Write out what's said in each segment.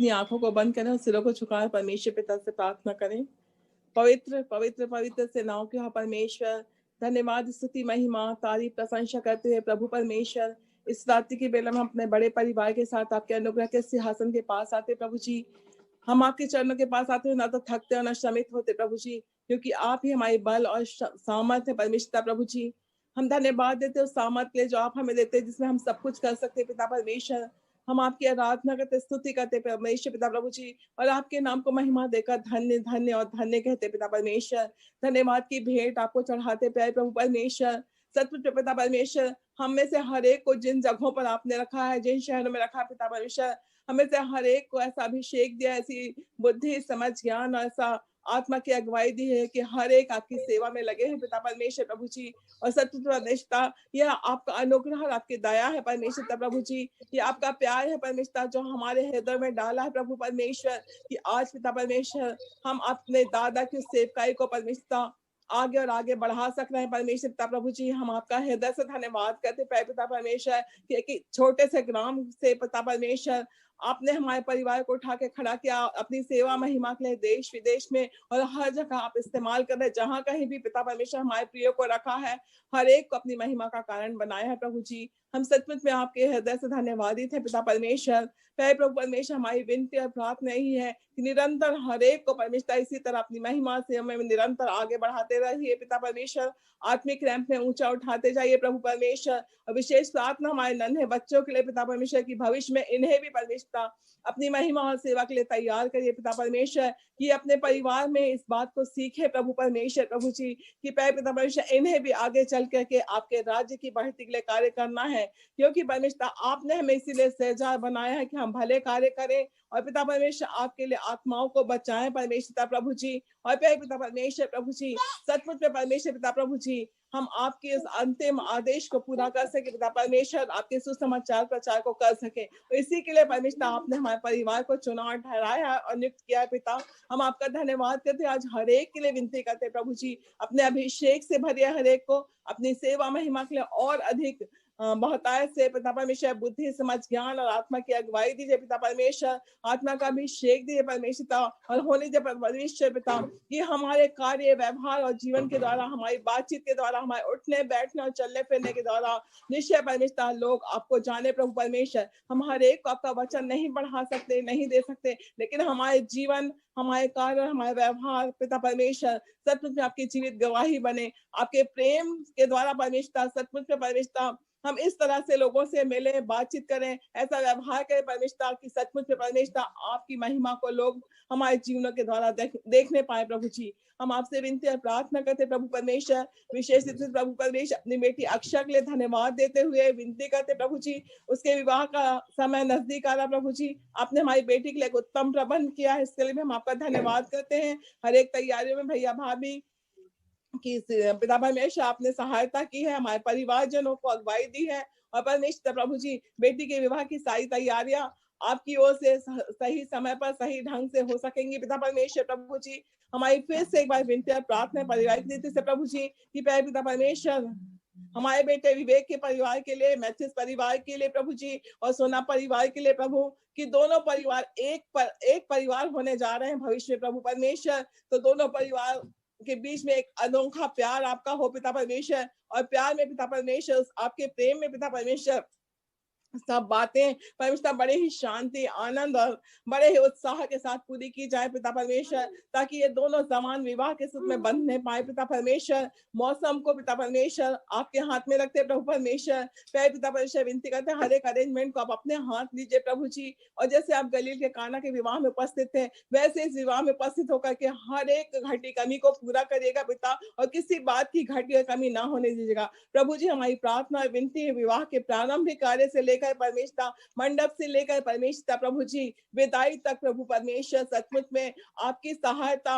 अपनी आंखों को बंद करें और सिरों को झुकाकर परमेश्वर पिता से प्रार्थना करें। पवित्र पवित्र पवित्र सेनाओं के परमेश्वर, धन्यवाद स्तुति महिमा तारीफ प्रशंसा करते हुए प्रभु परमेश्वर, इस रात्रि की बेला में हम अपने बड़े परिवार के साथ आपके अनुग्रह के सिंहासन के पास आते प्रभु जी। हम आपके चरणों के पास आते हुए ना तो थकते और ना श्रमित होते प्रभु जी, क्योंकि आप ही हमारे बल और सामर्थ्य परमेश्वर प्रभु जी। हम धन्यवाद देते हो सामर्थ्य के लिए जो आप हमें देते हैं, जिसमें हम सब कुछ कर सकते हैं पिता परमेश्वर। हम आपकी आराधना करते स्तुति करते परमेश्वर पिता प्रभु जी, और आपके नाम को महिमा देकर धन्य धन्य और धन्य कहते पिता परमेश्वर। धन्यवाद की भेंट आपको चढ़ाते प्यारे प्रभु परमेश्वर। सतपुत्र पिता परमेश्वर, हम में से हर एक को जिन जगहों पर आपने रखा है, जिन शहरों में रखा है पिता परमेश्वर, हमें से हर एक को ऐसा अभिषेक दिया, ऐसी बुद्धि समझ ज्ञान और ऐसा आत्मा की अगुवाई दी है कि हर एक आपकी सेवा में लगे हैं पिता परमेश्वर प्रभु जी। और सतपुत्र परमेश्वर, यह आपका अनुग्रह और आपकी दया है परमेश्वर प्रभु जी। ये आपका प्यार है परमेश्वर जो हमारे हृदय में डाला है प्रभु परमेश्वर, कि आज पिता परमेश्वर हम अपने दादा की सेवकाई को परमेश्वर आगे और आगे बढ़ा सक रहे हैं परमेश्वर पिता प्रभु जी। हम आपका हृदय से धन्यवाद करते पिता परमेश्वर कि छोटे से ग्राम से पिता परमेश्वर आपने हमारे परिवार को उठा के खड़ा किया, अपनी सेवा महिमा के लिए देश विदेश में और हर जगह आप इस्तेमाल कर रहे हैं। जहां कहीं भी पिता परमेश्वर हमारे प्रियो को रखा है, हर एक को अपनी महिमा का कारण बनाया है प्रभु जी। हम सचमुच में आपके हृदय से धन्यवादित है पिता परमेश्वर। प्रभु परमेश्वर, हमारी विनती और प्रार्थना यही है कि निरंतर हर एक को परमेश्वर इसी तरह अपनी महिमा से हमें निरंतर आगे बढ़ाते रहिए पिता परमेश्वर। आत्मिक रैंप में ऊंचा उठाते जाइए प्रभु परमेश्वर। और विशेष प्रार्थना हमारे नन्हे बच्चों के लिए पिता परमेश्वर की भविष्य में इन्हें भी परमेश्वर अपनी महिमा और सेवा के लिए तैयार करिए पिता परमेश्वर, कि अपने परिवार में इस बात को सीखे प्रभु परमेश्वर प्रभु जी, कि पिता परमेश्वर इन्हें भी आगे चल करके आपके राज्य की बढ़ती के लिए कार्य करना है। क्योंकि परमेश्वर आपने हमें इसीलिए सजा बनाया है कि हम भले कार्य करें और पिता परमेश्वर आपके लिए आत्माओं को बचाएं परमेश्वर प्रभु जी। और पिता परमेश्वर प्रभु जी, सचमुच में परमेश्वर पिता प्रभु जी, हम आपके इस अंतिम आदेश को पूरा कर सके पिता परमेश्वर, आपके सुसमाचार प्रचार को कर सके। तो इसी के लिए परमेश्वर आपने हमारे परिवार को चुना और ठहराया और नियुक्त किया है पिता। हम आपका धन्यवाद करते हैं, आज हर एक के लिए विनती करते हैं प्रभु जी, अपने अभिषेक से भरिए हर एक को अपनी सेवा महिमा के लिए और अधिक बहुतायत से पिता परमेश्वर बुद्धि समझ ज्ञान और आत्मा की अगुवाई दीजिए पिता परमेश्वर। आत्मा का अभिषेक दीजिए परमेश्वर और होने दीजिए परमेश्वर पिता, कि हमारे कार्य व्यवहार और जीवन के द्वारा, हमारी बातचीत के द्वारा, हमारे उठने बैठने और चलने फिरने के द्वारा निश्चय परमेश्वर लोग आपको जाने प्रभु परमेश्वर। हम हर एक को आपका वचन नहीं बढ़ा सकते, नहीं दे सकते, लेकिन हमारे जीवन, हमारे कार्य, हमारे व्यवहार पिता परमेश्वर सचमुच में आपकी जीवित गवाही बने। आपके प्रेम के द्वारा परमेश्वर सचमुच में परमेश्वर हम इस तरह से लोगों से मिले, बातचीत करें, ऐसा व्यवहार करें परमेश्वर की सचमुच में परमेश्वर आपकी महिमा को लोग हमारे जीवनों के द्वारा देखने पाए प्रभु जी। हम आपसे विनती और प्रार्थना करते प्रभु परमेश्वर, विशेष रूप से प्रभु परमेश्वर अपनी बेटी अक्षय के लिए धन्यवाद देते हुए विनती करते प्रभु जी, उसके विवाह का समय नजदीक आ रहा प्रभु जी। आपने हमारी बेटी के लिए एक उत्तम प्रबंध किया है, इसके लिए भी हम आपका धन्यवाद करते हैं। हर एक तैयारियों में भैया भाभी कि पिता परमेश्वर आपने सहायता की है, हमारे परिवारजनों को अगुवाई दी है। और परमेश्वर प्रभु जी, बेटी के विवाह की सारी तैयारियां आपकी ओर से सही समय पर सही ढंग से हो सकेंगी पिता परमेश्वर प्रभु जी। हमारी फिर से एक बार विनती और प्रार्थना परिवार की रीति से प्रभु जी, कि पिता परमेश्वर हमारे बेटे विवेक के परिवार के लिए, मैथिस परिवार के लिए प्रभु जी, और सोना परिवार के लिए प्रभु, कि दोनों परिवार एक परिवार होने जा रहे हैं भविष्य में प्रभु परमेश्वर। तो दोनों परिवार के बीच में एक अनोखा प्यार आपका हो पिता परमेश्वर, और प्यार में पिता परमेश्वर, आपके प्रेम में पिता परमेश्वर सब बातें परमेश्वर बड़े ही शांति, आनंद और बड़े ही उत्साह के साथ पूरी की जाए पिता परमेश्वर, ताकि ये दोनों जवान विवाह के सूत्र में बंधने पाए पिता परमेश्वर। मौसम को पिता परमेश्वर आपके हाथ में रखते प्रभु परमेश्वर। पिता परमेश्वर विनती करते हैं, हर एक अरेंजमेंट को आप अपने हाथ लीजिए प्रभु जी। और जैसे आप गलील के काना के विवाह में उपस्थित थे, वैसे इस विवाह में उपस्थित होकर के हर एक घटी कमी को पूरा करिएगा पिता, और किसी बात की घटी या कमी ना होने दीजिएगा प्रभु जी। हमारी प्रार्थना और विनती है, विवाह के प्रारंभिक कार्य से लेकर परमेश्वर, मंडप से लेकर परमेश्वर प्रभु जी विदाई तक प्रभु परमेश्वर, सचमुच में आपकी सहायता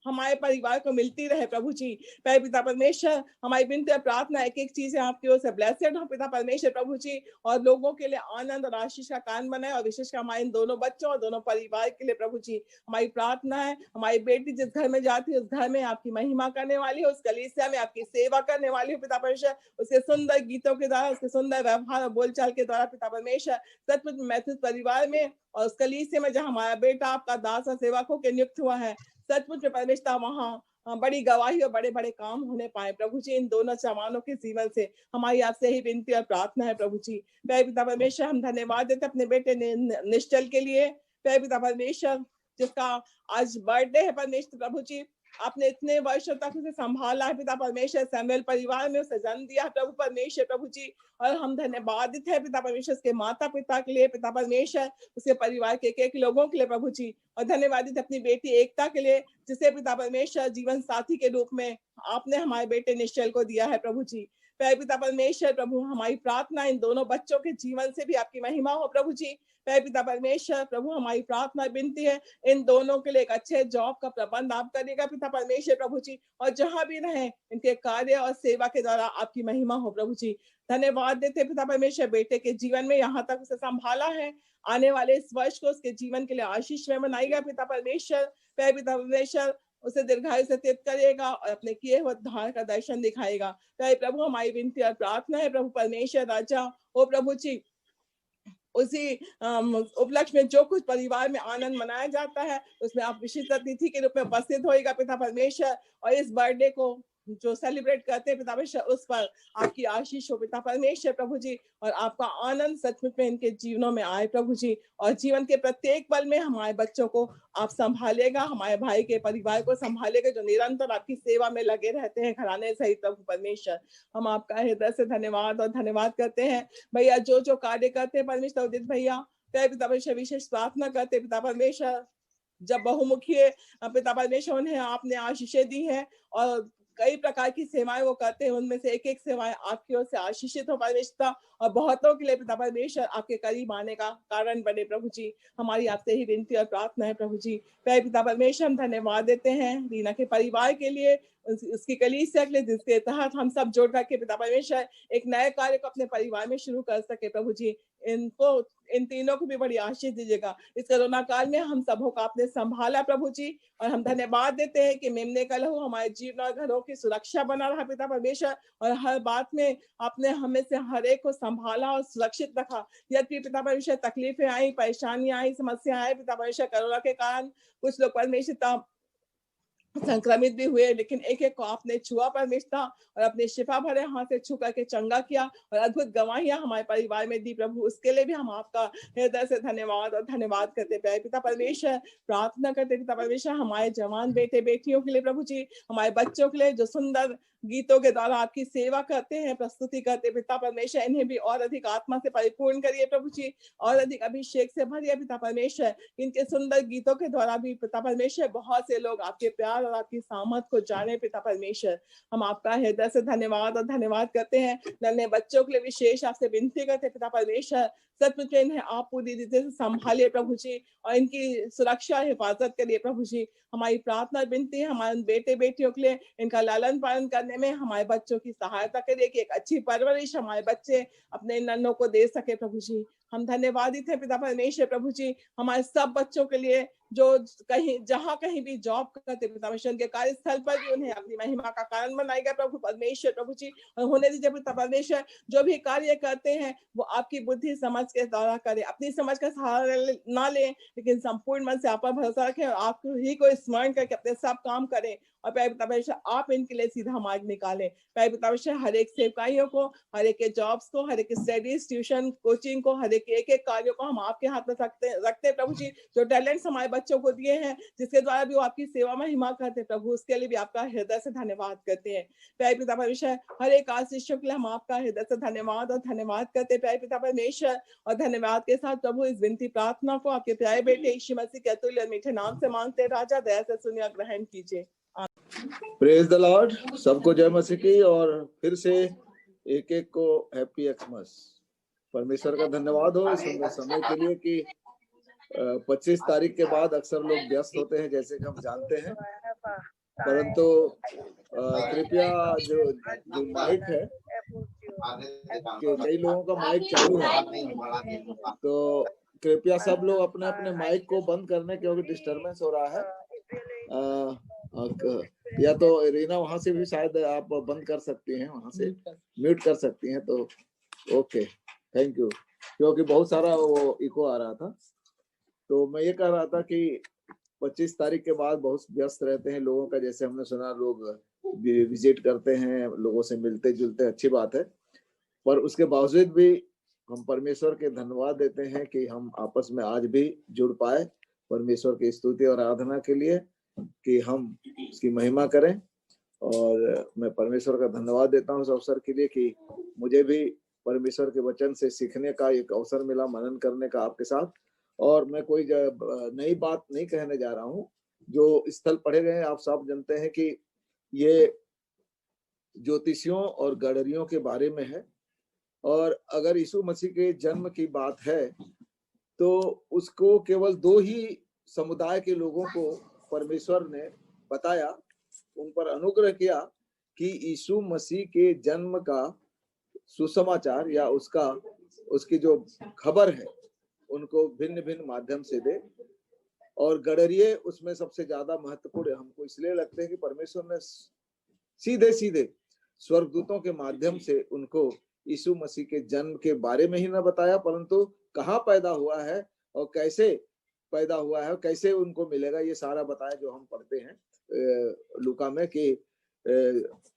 हमारे परिवार को मिलती रहे प्रभु जी। पिता परमेश्वर, हमारी विनती और प्रार्थना एक एक चीजें आपकी ओर से ब्लेसेड हो पिता परमेश्वर प्रभु जी, और लोगों के लिए आनंद और आशीष का कारण बनाए, और विशेषकर हमारे इन दोनों बच्चों और दोनों परिवार के लिए प्रभु जी। हमारी प्रार्थना है हमारी बेटी जिस घर में जाती है उस घर में आपकी महिमा करने वाली हो, उस कलीसिया में आपकी सेवा करने वाली हो पिता परमेश्वर, उसके सुंदर गीतों के द्वारा, उसके सुंदर व्यवहार और बोलचाल के द्वारा पिता परमेश्वर सचमुच मैथिल परिवार में और उस कलीसिया में जहाँ हमारा बेटा आपका दास और सेवक होकर नियुक्त हुआ है, सचमुच में परमेश्वर वहाँ बड़ी गवाही और बड़े बड़े काम होने पाए प्रभु जी। इन दोनों जवानों के जीवन से हमारी आपसे ही विनती और प्रार्थना है प्रभु जी। पिता परमेश्वर, हम धन्यवाद देते अपने बेटे निश्चल के लिए। पिता परमेश्वर, जिसका आज बर्थडे है परमेश्वर प्रभु जी, आपने इतने वर्षों तक उसे संभाला है पिता परमेश्वर, सैमुएल परिवार में उसे जन्म दिया है प्रभु परमेश्वर प्रभु जी, और हम धन्यवादित है पिता परमेश्वर उसके माता पिता के लिए पिता परमेश्वर, उसके परिवार के एक लोगों के लिए प्रभु जी, और धन्यवादित अपनी बेटी एकता के लिए, जिसे पिता परमेश्वर जीवन साथी के रूप में आपने हमारे बेटे निश्चल को दिया है प्रभु जी। पिता परमेश्वर प्रभु, हमारी प्रार्थना इन दोनों बच्चों के जीवन से भी आपकी महिमा हो प्रभु जी। पिता परमेश्वर प्रभु, हमारी प्रार्थना विनती है इन दोनों के लिए एक अच्छे जॉब का प्रबंध आप करिएगा पिता परमेश्वर प्रभु जी, और जहां भी रहे इनके कार्य और सेवा के द्वारा आपकी महिमा हो प्रभु जी। धन्यवाद देते पिता परमेश्वर, बेटे के जीवन में यहाँ तक उसे संभाला है, आने वाले इस वर्ष को उसके जीवन के लिए आशीष में बनाएगा पिता परमेश्वर। पिता परमेश्वर उसे दीर्घायु से तीर्थ करेगा और अपने किए हुए उद्धार का दर्शन दिखाएगा। प्रभु, हमारी विनती और प्रार्थना है प्रभु परमेश्वर राजा, ओ प्रभु जी, उसी उपलक्ष्य में जो कुछ परिवार में आनंद मनाया जाता है उसमें आप विशिष्ट अतिथि के रूप में उपस्थित होएगा पिता परमेश्वर, और इस बर्थडे को जो सेलिब्रेट करते हैं पिता परमेश्वर उस पर आपकी आशीष हो पिता परमेश्वर प्रभु जी, और आपका आनंद सचमुच में इनके जीवनों में आए प्रभु जी, और जीवन के प्रत्येक पल में हमारे बच्चों को आप संभालेगा, हमारे भाई के परिवार को संभालेगा जो निरंतर आपकी सेवा में लगे रहते हैं घराने सहित प्रभु परमेश्वर। हम आपका हृदय से धन्यवाद और धन्यवाद करते हैं भैया, जो जो कार्य करते हैं परमेश्वर उदित भैया, पिता परमेश्वर विशेष प्रार्थना करते पिता परमेश्वर, जब बहुमुखी पिता परमेश्वर उन्हें आपने आशीषें दी हैं और कई प्रकार की सेवाएं वो करते हैं, उनमें से एक एक सेवाएं आपकी ओर से आशीषित हो परमेश्वर, और बहुतों के लिए पिता परमेश्वर आपके करीब आने का कारण बने प्रभु जी। हमारी आपसे ही विनती और प्रार्थना है प्रभु जी। पिता परमेश्वर, हम धन्यवाद देते हैं रीना के परिवार के लिए, उसकी कलीसिया के लिए, जिसके तहत हम सब जोड़ करके पिता परमेश्वर एक नए कार्य को अपने परिवार में शुरू कर सके प्रभु जी। इनको इन तीनों को भी बड़ी आशीष दीजिएगा। इस कोरोना काल में हम सबों का आपने संभाला प्रभु जी, और हम धन्यवाद देते हैं कि मेमने का लहू हमारे जीवन और घरों की सुरक्षा बना रहा पिता परमेश्वर, और हर बात में आपने हमें से हर एक को संभाला और सुरक्षित रखा। यदि पिता परमेश्वर तकलीफें आई, परेशानियां आई, समस्या आई पिता परमेश्वर कोरोना के कारण, कुछ लोग परमेश्वर संक्रमित भी हुए, लेकिन एक एक को आपने छुआ परमेश्वर, और अपने शिफा भरे हाथ से छू करके चंगा किया, और अद्भुत गवाहियां हमारे परिवार में दी प्रभु, उसके लिए भी हम आपका हृदय से धन्यवाद और धन्यवाद करते पे पिता परमेश्वर। प्रार्थना करते पिता परमेश्वर हमारे जवान बेटे बेटियों के लिए प्रभु जी, हमारे बच्चों के लिए जो सुंदर गीतों के द्वारा आपकी सेवा करते हैं, प्रस्तुति करते पिता परमेश्वर, इन्हें भी और अधिक आत्मा से परिपूर्ण करिए प्रभु जी, और अधिक अभिषेक से भरिए पिता परमेश्वर। इनके सुंदर गीतों के द्वारा भी पिता परमेश्वर बहुत से लोग आपके प्यार और आपकी सामर्थ को जाने पिता परमेश्वर। हम आपका हृदय से धन्यवाद और धन्यवाद करते हैं। नन्हे बच्चों के लिए विशेष आपसे विनती करते पिता परमेश्वर, सचमुच में इन्हें आप पूरी रीति से संभालिए प्रभु जी, और इनकी सुरक्षा हिफाजत करिए प्रभु जी। हमारी प्रार्थना विनती है हमारे बेटे बेटियों के लिए, इनका लालन पालन करने में हमारे बच्चों की सहायता करिए कि एक अच्छी परवरिश हमारे बच्चे अपने नन्हों को दे सके प्रभु जी। हम धन्यवादित हैं पिता परमेश्वर प्रभु जी, हमारे सब बच्चों के लिए जो कहीं जहां कहीं भी जॉब करते पिता परमेश्वर, के कार्यस्थल पर भी उन्हें अपनी महिमा का कारण बनाएगा प्रभु परमेश्वर प्रभु जी, और होने दीजिए पिता परमेश्वर जो भी कार्य करते हैं वो आपकी बुद्धि समझ के द्वारा करें, अपनी समझ का सहारा ना लें, लेकिन संपूर्ण मन से आप पर भरोसा रखें और आप ही को स्मरण करके अपने सब काम करें, और पिता परमेश्वर आप इनके लिए सीधा मार्ग निकालें। पिता परमेश्वर हर एक सेवकाइयों को, हर एक के जॉब्स को, हर एक के स्टडीज, ट्यूशन, कोचिंग को, हर एक एक कार्यों को हम आपके हाथ में रखते प्रभु जी। जो टैलेंट्स हमारे बच्चों को दिए हैं, जिसके द्वारा भी वो आपकी सेवा में महिमा करते प्रभु, उसके लिए भी आपका हृदय से धन्यवाद करते हैं। प्यारे पिता परमेश्वर, हर एक आशीषों के लिए हम आपका हृदय से धन्यवाद और धन्यवाद करते हैं प्यारे पिता परमेश्वर, और धन्यवाद के साथ प्रभु इस विनती प्रार्थना को आपके प्यारे बेटे यीशु मसीह के अतुल्य और मीठे नाम से मांगते, राजा दया से सुनिए, ग्रहण कीजिए। प्रेज द लॉर्ड, सबको जय मसीह की, और फिर से एक एक को हैप्पी एक्समस। परमेश्वर का धन्यवाद हो इस समय के लिए कि 25 तारीख के बाद अक्सर लोग व्यस्त होते हैं जैसे कि हम जानते हैं, परंतु कृपया जो जो माइक है कि कई लोगों का माइक चालू है, तो कृपया सब लोग अपने अपने माइक को बंद करने, क्योंकि डिस्टरबेंस हो रहा है। या तो रीना वहां से भी शायद आप बंद कर सकती हैं, वहां से म्यूट कर सकती हैं, तो ओके, थैंक यू, क्योंकि बहुत सारा वो इको आ रहा था। तो मैं ये कह रहा था कि 25 तारीख के बाद बहुत व्यस्त रहते हैं लोगों का, जैसे हमने सुना लोग विजिट करते हैं, लोगों से मिलते जुलते, अच्छी बात है, पर उसके बावजूद भी हम परमेश्वर के धन्यवाद देते हैं कि हम आपस में आज भी जुड़ पाए परमेश्वर की स्तुति और आराधना के लिए, कि हम उसकी महिमा करें। और मैं परमेश्वर का धन्यवाद देता हूँ उस अवसर के लिए कि मुझे भी परमेश्वर के वचन से सीखने का एक अवसर मिला, मनन करने का आपके साथ। और मैं कोई नई बात नहीं कहने जा रहा हूँ, जो स्थल पढ़े गए आप सब जानते हैं कि ये ज्योतिषियों और गडरियों के बारे में है। और अगर यीशु मसीह के जन्म की बात है तो उसको केवल 2 ही समुदाय के लोगों को परमेश्वर ने बताया, उन पर अनुग्रह किया कि यीशु मसीह के जन्म का सुसमाचार या उसकी जो खबर है उनको भिन्न भिन्न माध्यम से दे। और गडरिये उसमें सबसे ज्यादा महत्वपूर्ण हमको इसलिए लगते हैं कि परमेश्वर ने सीधे सीधे स्वर्गदूतों के माध्यम से उनको यीशु मसीह के जन्म के बारे में ही न बताया, परंतु कहाँ पैदा हुआ है और कैसे पैदा हुआ है और कैसे उनको मिलेगा, ये सारा बताया, जो हम पढ़ते हैं लूका में कि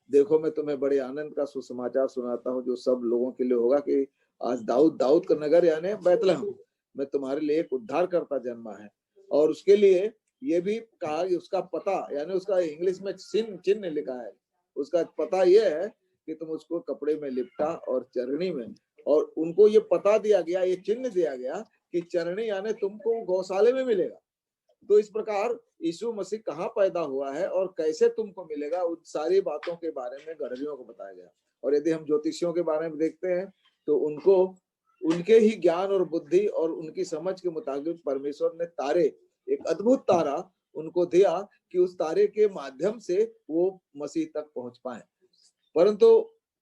देखो मैं तुम्हें बड़े आनंद का सुसमाचार सुनाता हूँ जो सब लोगों के लिए होगा कि आज दाऊद का नगर यानी बैतलहम में तुम्हारे लिए एक उद्धारकर्ता जन्मा है। और उसके लिए ये भी कहा कि उसका पता, यानी उसका इंग्लिश में चिन्ह लिखा है, उसका पता ये है कि तुम उसको कपड़े में लिपटा और चरणी में, और उनको ये पता दिया गया, ये चिन्ह दिया गया कि चरणी यानी तुमको गौशाले में मिलेगा। तो इस प्रकार यीशु मसीह कहाँ पैदा हुआ है और कैसे तुमको मिलेगा, उन सारी बातों के बारे में गडरियों को बताया गया। और यदि हम ज्योतिषियों के बारे में देखते हैं तो उनको उनके ही ज्ञान और बुद्धि और उनकी समझ के मुताबिक परमेश्वर ने तारे, एक अद्भुत तारा उनको दिया कि उस तारे के माध्यम से वो मसीह तक पहुंच पाए। परंतु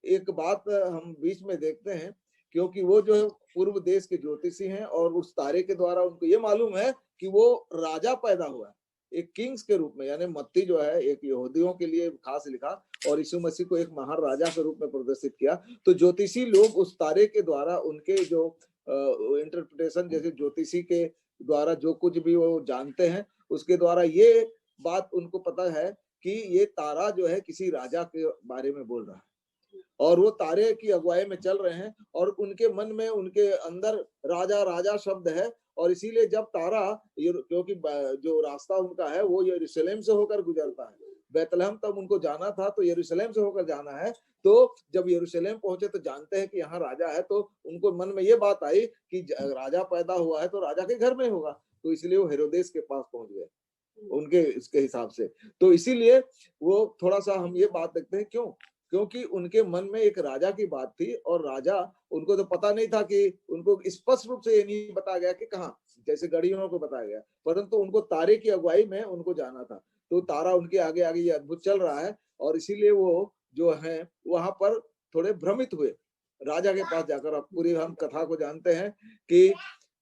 एक बात हम बीच में देखते हैं, क्योंकि वो जो है पूर्व देश के ज्योतिषी हैं और उस तारे के द्वारा उनको ये मालूम है कि वो राजा पैदा हुआ है एक किंग्स के रूप में, यानी मत्ती जो है एक यहूदियों के लिए खास लिखा और यीशु मसीह को एक महान राजा के रूप में प्रदर्शित किया। तो ज्योतिषी लोग उस तारे के द्वारा उनके जो इंटरप्रिटेशन, जैसे ज्योतिषी के द्वारा जो कुछ भी वो जानते हैं, उसके द्वारा ये बात उनको पता है कि ये तारा जो है किसी राजा के बारे में बोल रहा है और वो तारे की अगुवाई में चल रहे हैं और उनके मन में, उनके अंदर राजा राजा शब्द है। और इसीलिए जब तारा, क्योंकि जो रास्ता उनका है वो यरूशलेम से होकर गुजरता है, बैतलहम तब उनको जाना था तो यरूशलेम से होकर जाना है। तो जब यरूशलेम पहुंचे तो जानते हैं कि यहाँ राजा है, तो उनको मन में ये बात आई कि राजा पैदा हुआ है तो राजा के घर में होगा, तो इसलिए वो हेरोदेस के पास पहुंच गए उनके इसके हिसाब से। तो इसीलिए वो थोड़ा सा हम ये बात देखते हैं, क्योंकि उनके मन में एक राजा की बात थी और राजा, उनको तो पता नहीं था कि, उनको स्पष्ट रूप से ये नहीं बताया गया कि कहाँ, जैसे गड़ियों को बताया गया, परंतु उनको तारे की अगुवाई में उनको जाना था। तो तारा उनके आगे आगे ये अद्भुत चल रहा है और इसीलिए वो जो है वहां पर थोड़े भ्रमित हुए राजा के पास जाकर। अब पूरी हम कथा को जानते हैं कि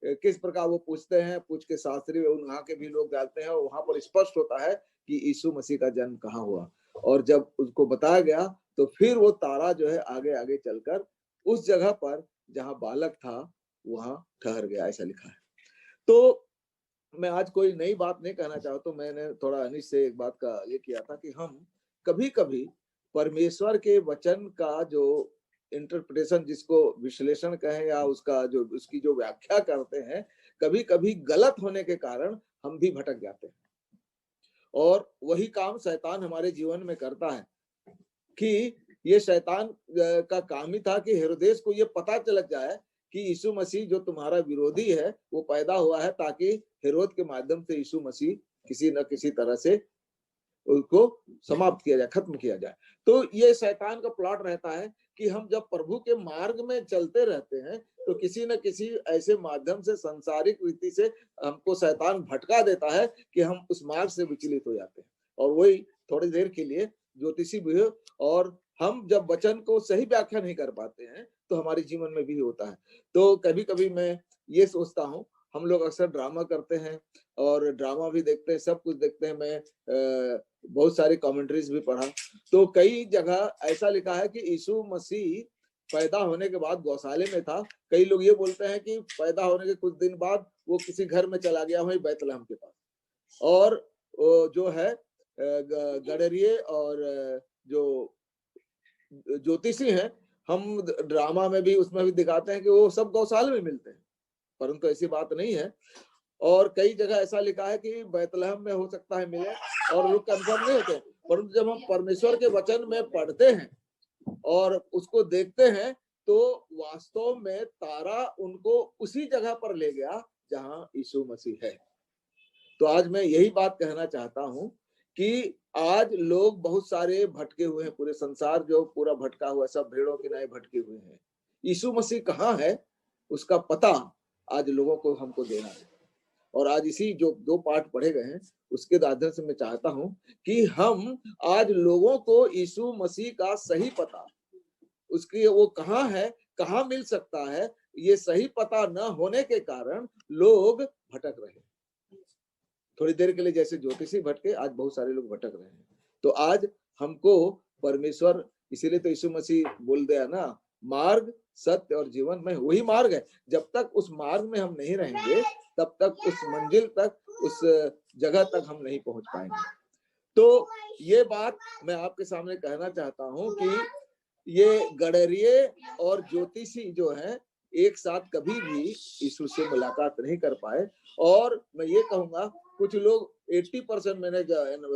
किस प्रकार वो पूछते हैं, पूछ के शास्त्री वहां के भी लोग जाते हैं और वहां पर स्पष्ट होता है कि यीशु मसीह का जन्म कहाँ हुआ। और जब उसको बताया गया तो फिर वो तारा जो है आगे आगे चलकर उस जगह पर जहां बालक था वहां ठहर गया, ऐसा लिखा है। तो मैं आज कोई नई बात नहीं कहना चाहता, तो मैंने थोड़ा अनिश से एक बात का ये किया था कि हम कभी कभी परमेश्वर के वचन का जो इंटरप्रिटेशन, जिसको विश्लेषण कहें या उसका जो उसकी जो व्याख्या करते हैं, कभी कभी गलत होने के कारण हम भी भटक जाते हैं। और वही काम शैतान हमारे जीवन में करता है कि ये शैतान का काम ही था कि हेरोदेस को ये पता चल जाए कि यीशु मसीह जो तुम्हारा विरोधी है वो पैदा हुआ है, ताकि हेरोद के माध्यम से यीशु मसीह किसी न किसी तरह से उसको समाप्त किया जाए, खत्म किया जाए। तो ये शैतान का प्लॉट रहता है कि हम जब प्रभु के मार्ग में चलते रहते हैं तो किसी न किसी ऐसे माध्यम से, संसारिक रीति से हमको शैतान भटका देता है कि हम उस मार्ग से विचलित हो जाते हैं। और वही थोड़ी देर के लिए ज्योतिषी भी हो, और हम जब वचन को सही व्याख्या नहीं कर पाते हैं तो हमारे जीवन में भी होता है। तो कभी कभी मैं ये सोचता हूँ, हम लोग अक्सर ड्रामा करते हैं और ड्रामा भी देखते हैं, सब कुछ देखते हैं। मैं बहुत सारी कमेंट्रीज भी पढ़ा, तो कई जगह ऐसा लिखा है कि यीशु मसीह पैदा होने के बाद गौशाले में था। कई लोग ये बोलते हैं कि पैदा होने के कुछ दिन बाद वो किसी घर में चला गया वही बैतलहम के पास। और जो है गडरिये और जो ज्योतिषी हैं, हम ड्रामा में भी उसमें भी दिखाते हैं कि वो सब गौशाले में मिलते हैं, परंतु ऐसी बात नहीं है। और कई जगह ऐसा लिखा है कि बैतलहम में हो सकता है मिले, और लोग कंफर्म नहीं होते। परंतु जब हम परमेश्वर के वचन में पढ़ते हैं और उसको देखते हैं तो वास्तव में तारा उनको उसी जगह पर ले गया जहां यीशु मसीह है। तो आज मैं यही बात कहना चाहता हूं कि आज लोग बहुत सारे भटके हुए हैं, पूरे संसार जो पूरा भटका हुआ, सब भेड़ों की नाई भटके हुए हैं। यीशु मसीह कहाँ है उसका पता आज लोगों को हमको देना है। और आज इसी जो 2 पाठ पढ़े गए हैं उसके माध्यम से मैं चाहता हूं कि हम आज लोगों को यीशु मसीह का सही पता, उसकी वो कहाँ है, कहाँ मिल सकता है, ये सही पता न होने के कारण लोग भटक रहे हैं। थोड़ी देर के लिए जैसे ज्योतिषी भटके, आज बहुत सारे लोग भटक रहे हैं। तो आज हमको परमेश्वर, इसीलिए तो यीशु मसीह बोल दिया ना, मार्ग सत्य और जीवन में वही मार्ग है। जब तक उस मार्ग में हम नहीं रहेंगे तब तक उस मंजिल तक, उस जगह तक हम नहीं पहुंच पाएंगे। तो ये बात मैं आपके सामने कहना चाहता हूं कि ये गडरिये और ज्योतिषी जो है एक साथ कभी भी यीशु से मुलाकात नहीं कर पाए। और मैं ये कहूंगा कुछ लोग 80% मैंने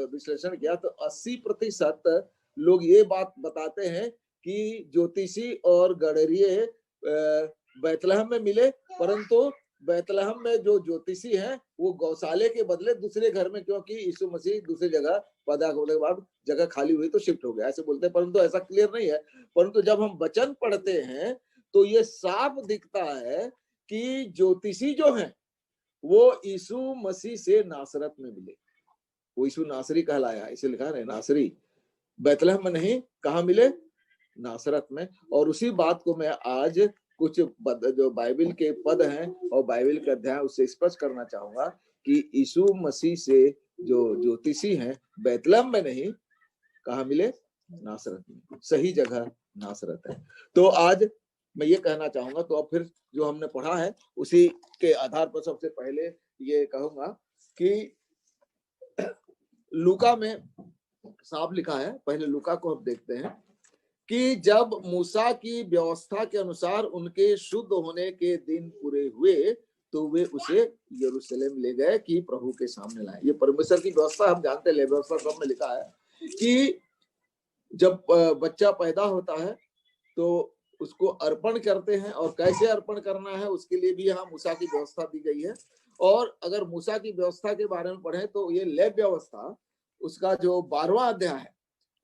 विश्लेषण किया तो 80% लोग ये बात बताते हैं कि ज्योतिषी और गडरिये बैतलहम में मिले, परंतु बैतलहम में जो ज्योतिषी हैं वो गौशाले के बदले दूसरे घर में, क्योंकि यीशु मसीह दूसरी जगह पैदा होने के बाद जगह खाली हुई तो शिफ्ट हो गया, ऐसे बोलते हैं। परंतु ऐसा क्लियर नहीं है। परंतु जब हम वचन पढ़ते हैं तो ये साफ दिखता है कि ज्योतिषी जो हैं वो यीशु मसीह से नासरत में मिले। वो यीशु नासरी कहलाया, इसे लिखा है नासरी। बैतलहम में नहीं, कहाँ मिले? नासरत में। और उसी बात को मैं आज कुछ जो बाइबल के पद हैं और बाइबल के अध्याय उससे स्पष्ट करना चाहूंगा कि यीशु मसीह से जो ज्योतिषी हैं बैतलहम में नहीं, कहाँ मिले? नासरत में। सही जगह नासरत है। तो आज मैं ये कहना चाहूंगा, तो अब फिर जो हमने पढ़ा है उसी के आधार पर सबसे पहले ये कहूंगा कि लूका में साफ लिखा है, पहले लूका को हम देखते हैं कि जब मूसा की व्यवस्था के अनुसार उनके शुद्ध होने के दिन पूरे हुए तो वे उसे यरूशलेम ले गए कि प्रभु के सामने लाए। ये परमेश्वर की व्यवस्था हम जानते हैं, व्यवस्था सब में लिखा है कि जब बच्चा पैदा होता है तो उसको अर्पण करते हैं, और कैसे अर्पण करना है उसके लिए भी यहाँ मूसा की व्यवस्था दी गई है। और अगर मूसा की व्यवस्था के बारे में पढ़े तो ये लेव व्यवस्था, उसका जो 12वां अध्याय है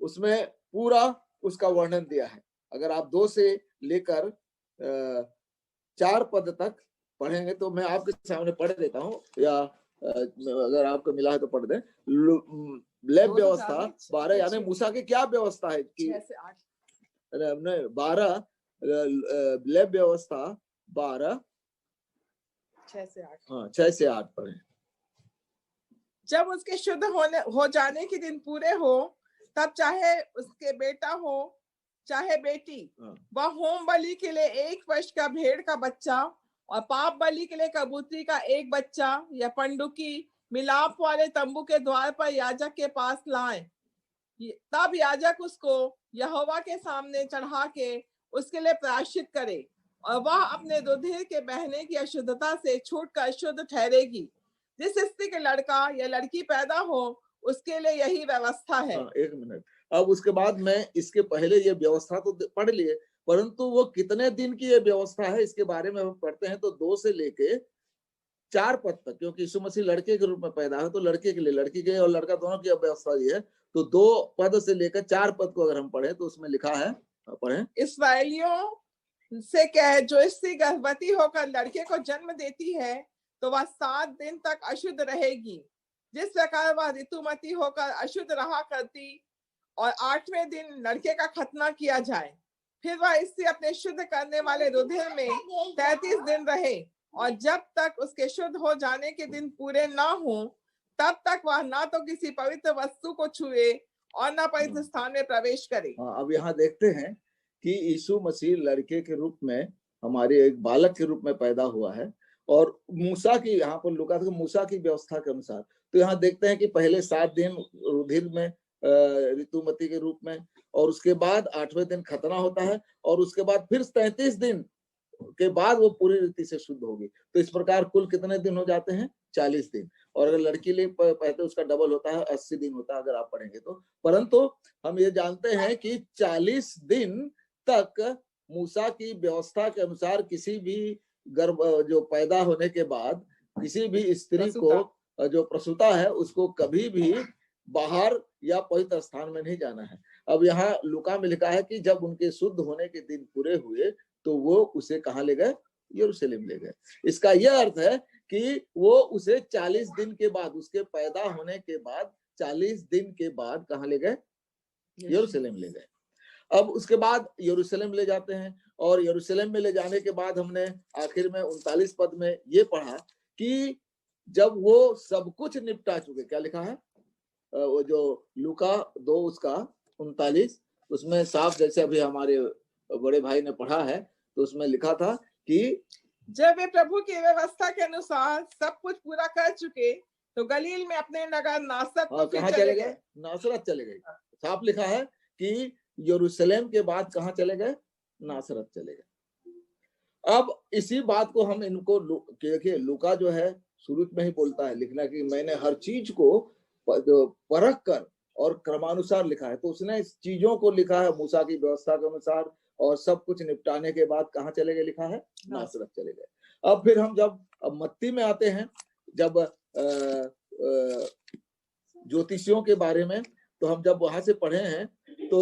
उसमें पूरा उसका वर्णन दिया है। अगर आप 2 से लेकर 4 पद तक पढ़ेंगे तो मैं आपके सामने पढ़ देता हूँ, या अगर आपको मिला है तो पढ़ दें। लेव व्यवस्था 12, यानी मूसा की क्या व्यवस्था है कि 6 से 8 12 लेव व्यवस्था 12 6 से 8 हाँ 6 से 8 पढ़े। जब उसके शुद्ध हो जाने के दिन पूरे हो तब चाहे उसके बेटा हो चाहे बेटी, वह होम बलि के लिए 1 वर्ष का भेड़ का बच्चा और पाप बलि के लिए कबूतरी का 1 बच्चा या पंडुकी मिलाप वाले तंबू के द्वार पर याजक के पास लाएं। तब याजक उसको यहोवा के सामने चढ़ा के उसके लिए प्रायश्चित करे और वह अपने दुधिर के बहने की अशुद्धता से छूटकर शुद्ध ठहरेगी। जिस स्त्री के लड़का या लड़की पैदा हो उसके लिए यही व्यवस्था है। 1 मिनट। अब उसके बाद मैं इसके पहले ये व्यवस्था तो पढ़ लिए, परंतु वो कितने दिन की ये व्यवस्था है इसके बारे में हम पढ़ते हैं तो 2 से लेके 4 पद तक, क्योंकि यीशु मसीह लड़के के रूप में पैदा है तो लड़के के लिए, लड़की के और लड़का दोनों की व्यवस्था ये है। तो 2 पद से लेकर 4 पद को अगर हम पढ़े तो उसमें लिखा है, पढ़े, इस्राएलियों से कह, जो स्त्री गर्भवती होकर लड़के को जन्म देती है तो वह 7 दिन तक अशुद्ध रहेगी, जिस प्रकार वह ऋतुमती होकर अशुद्ध रहा करती और 8वें दिन लड़के का खतना किया जाए, फिर वह स्त्री अपने शुद्ध करने वाले रुधिर में 33 दिन रहे, और जब तक उसके शुद्ध हो जाने के दिन पूरे न हो तब तक वह ना तो किसी पवित्र वस्तु को छुए और न पवित्र स्थान में प्रवेश करे। अब यहाँ देखते हैं कि यीशु मसीह लड़के के रूप में, हमारे एक बालक के रूप में पैदा हुआ है, और मूसा की, यहाँ पर लूका था मूसा की व्यवस्था के अनुसार, तो यहाँ देखते हैं कि पहले 7 दिन रुधिर में ऋतुमती के रूप में, और उसके बाद 8वें दिन खतना होता है, और उसके बाद फिर 33 दिन के बाद वो पूरी रीति से शुद्ध होगी। तो इस प्रकार कुल कितने दिन हो जाते हैं? 40 दिन। और अगर लड़की लिए पहले उसका डबल होता है, 80 दिन होता है अगर आप पढ़ेंगे तो। परंतु हम ये जानते हैं कि 40 दिन तक मूसा की व्यवस्था के अनुसार किसी भी गर्भ जो पैदा होने के बाद किसी भी स्त्री को जो प्रसूता है उसको कभी भी बाहर या पवित्र स्थान में नहीं जाना है। अब यहाँ लूका में लिखा है कि जब उनके शुद्ध होने के दिन पूरे हुए तो वो उसे कहाँ ले गए? यरूशलेम ले गए। इसका यह अर्थ है कि वो उसे 40 दिन के बाद, उसके पैदा होने के बाद 40 दिन के बाद कहाँ ले गए? यरूशलेम ले गए। अब उसके बाद यरूशलेम ले जाते हैं, और यरूशलेम में ले जाने के बाद हमने आखिर में 39 पद में ये पढ़ा कि जब वो सब कुछ निपटा चुके, क्या लिखा है? वो जो लूका 2 उसका 39, उसमें साफ, जैसे अभी हमारे बड़े भाई ने पढ़ा है, तो उसमें लिखा था कि जब वे प्रभु की व्यवस्था के अनुसार सब कुछ पूरा कर चुके तो गलील में अपने नगर नासरत कहाँ चले गए? नासरत चले गए। साफ लिखा है कि यरूशलेम के बाद कहाँ चले गए? नासरत चले गए। अब इसी बात को हम इनको देखिए, लूका जो है शुरू में ही बोलता है लिखना कि मैंने हर चीज को परख कर और क्रमानुसार लिखा है। तो उसने इस चीजों को लिखा है मूसा की व्यवस्था के अनुसार, और सब कुछ निपटाने के बाद कहाँ चले गए? लिखा है नासरत चले गए। अब फिर हम जब मत्ती में आते हैं, जब ज्योतिषियों के बारे में, तो हम जब वहां से पढ़े हैं तो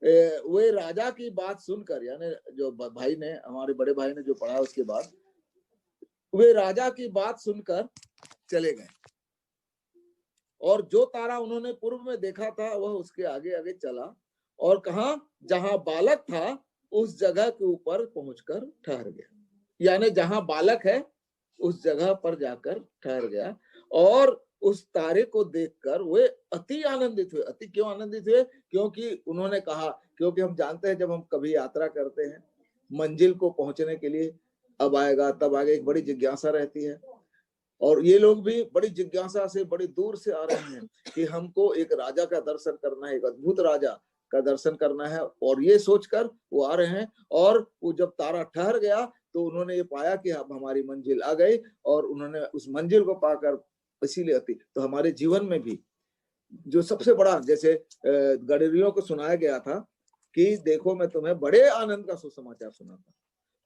वे राजा की बात सुनकर, यानी जो भाई ने, हमारे बड़े भाई ने जो पढ़ा उसके बाद, वे राजा की बात सुनकर चले गए, और जो तारा उन्होंने पूर्व में देखा था वह उसके आगे आगे चला, और कहा जहां बालक था उस जगह के ऊपर पहुंचकर ठहर गया। यानी जहां बालक है उस जगह पर जाकर ठहर गया, और उस तारे को देखकर वे अति आनंदित हुए। अति क्यों आनंदित हुए? क्योंकि उन्होंने कहा, क्योंकि हम जानते हैं जब हम कभी यात्रा करते हैं मंजिल को पहुंचने के लिए, अब आएगा तब आगे, एक बड़ी जिज्ञासा रहती है, और ये लोग भी बड़ी जिज्ञासा से बड़ी दूर से आ रहे हैं कि हमको एक राजा का दर्शन करना है, एक अद्भुत राजा का दर्शन करना है, और ये सोचकर वो आ रहे हैं। और वो जब तारा ठहर गया तो उन्होंने ये पाया कि अब हमारी मंजिल आ गई, और उन्होंने उस मंजिल को पाकर इसीलिए अति। तो हमारे जीवन में भी जो सबसे बड़ा, जैसे गडरियों को सुनाया गया था कि देखो मैं तुम्हें बड़े आनंद का सुसमाचार सुनाता,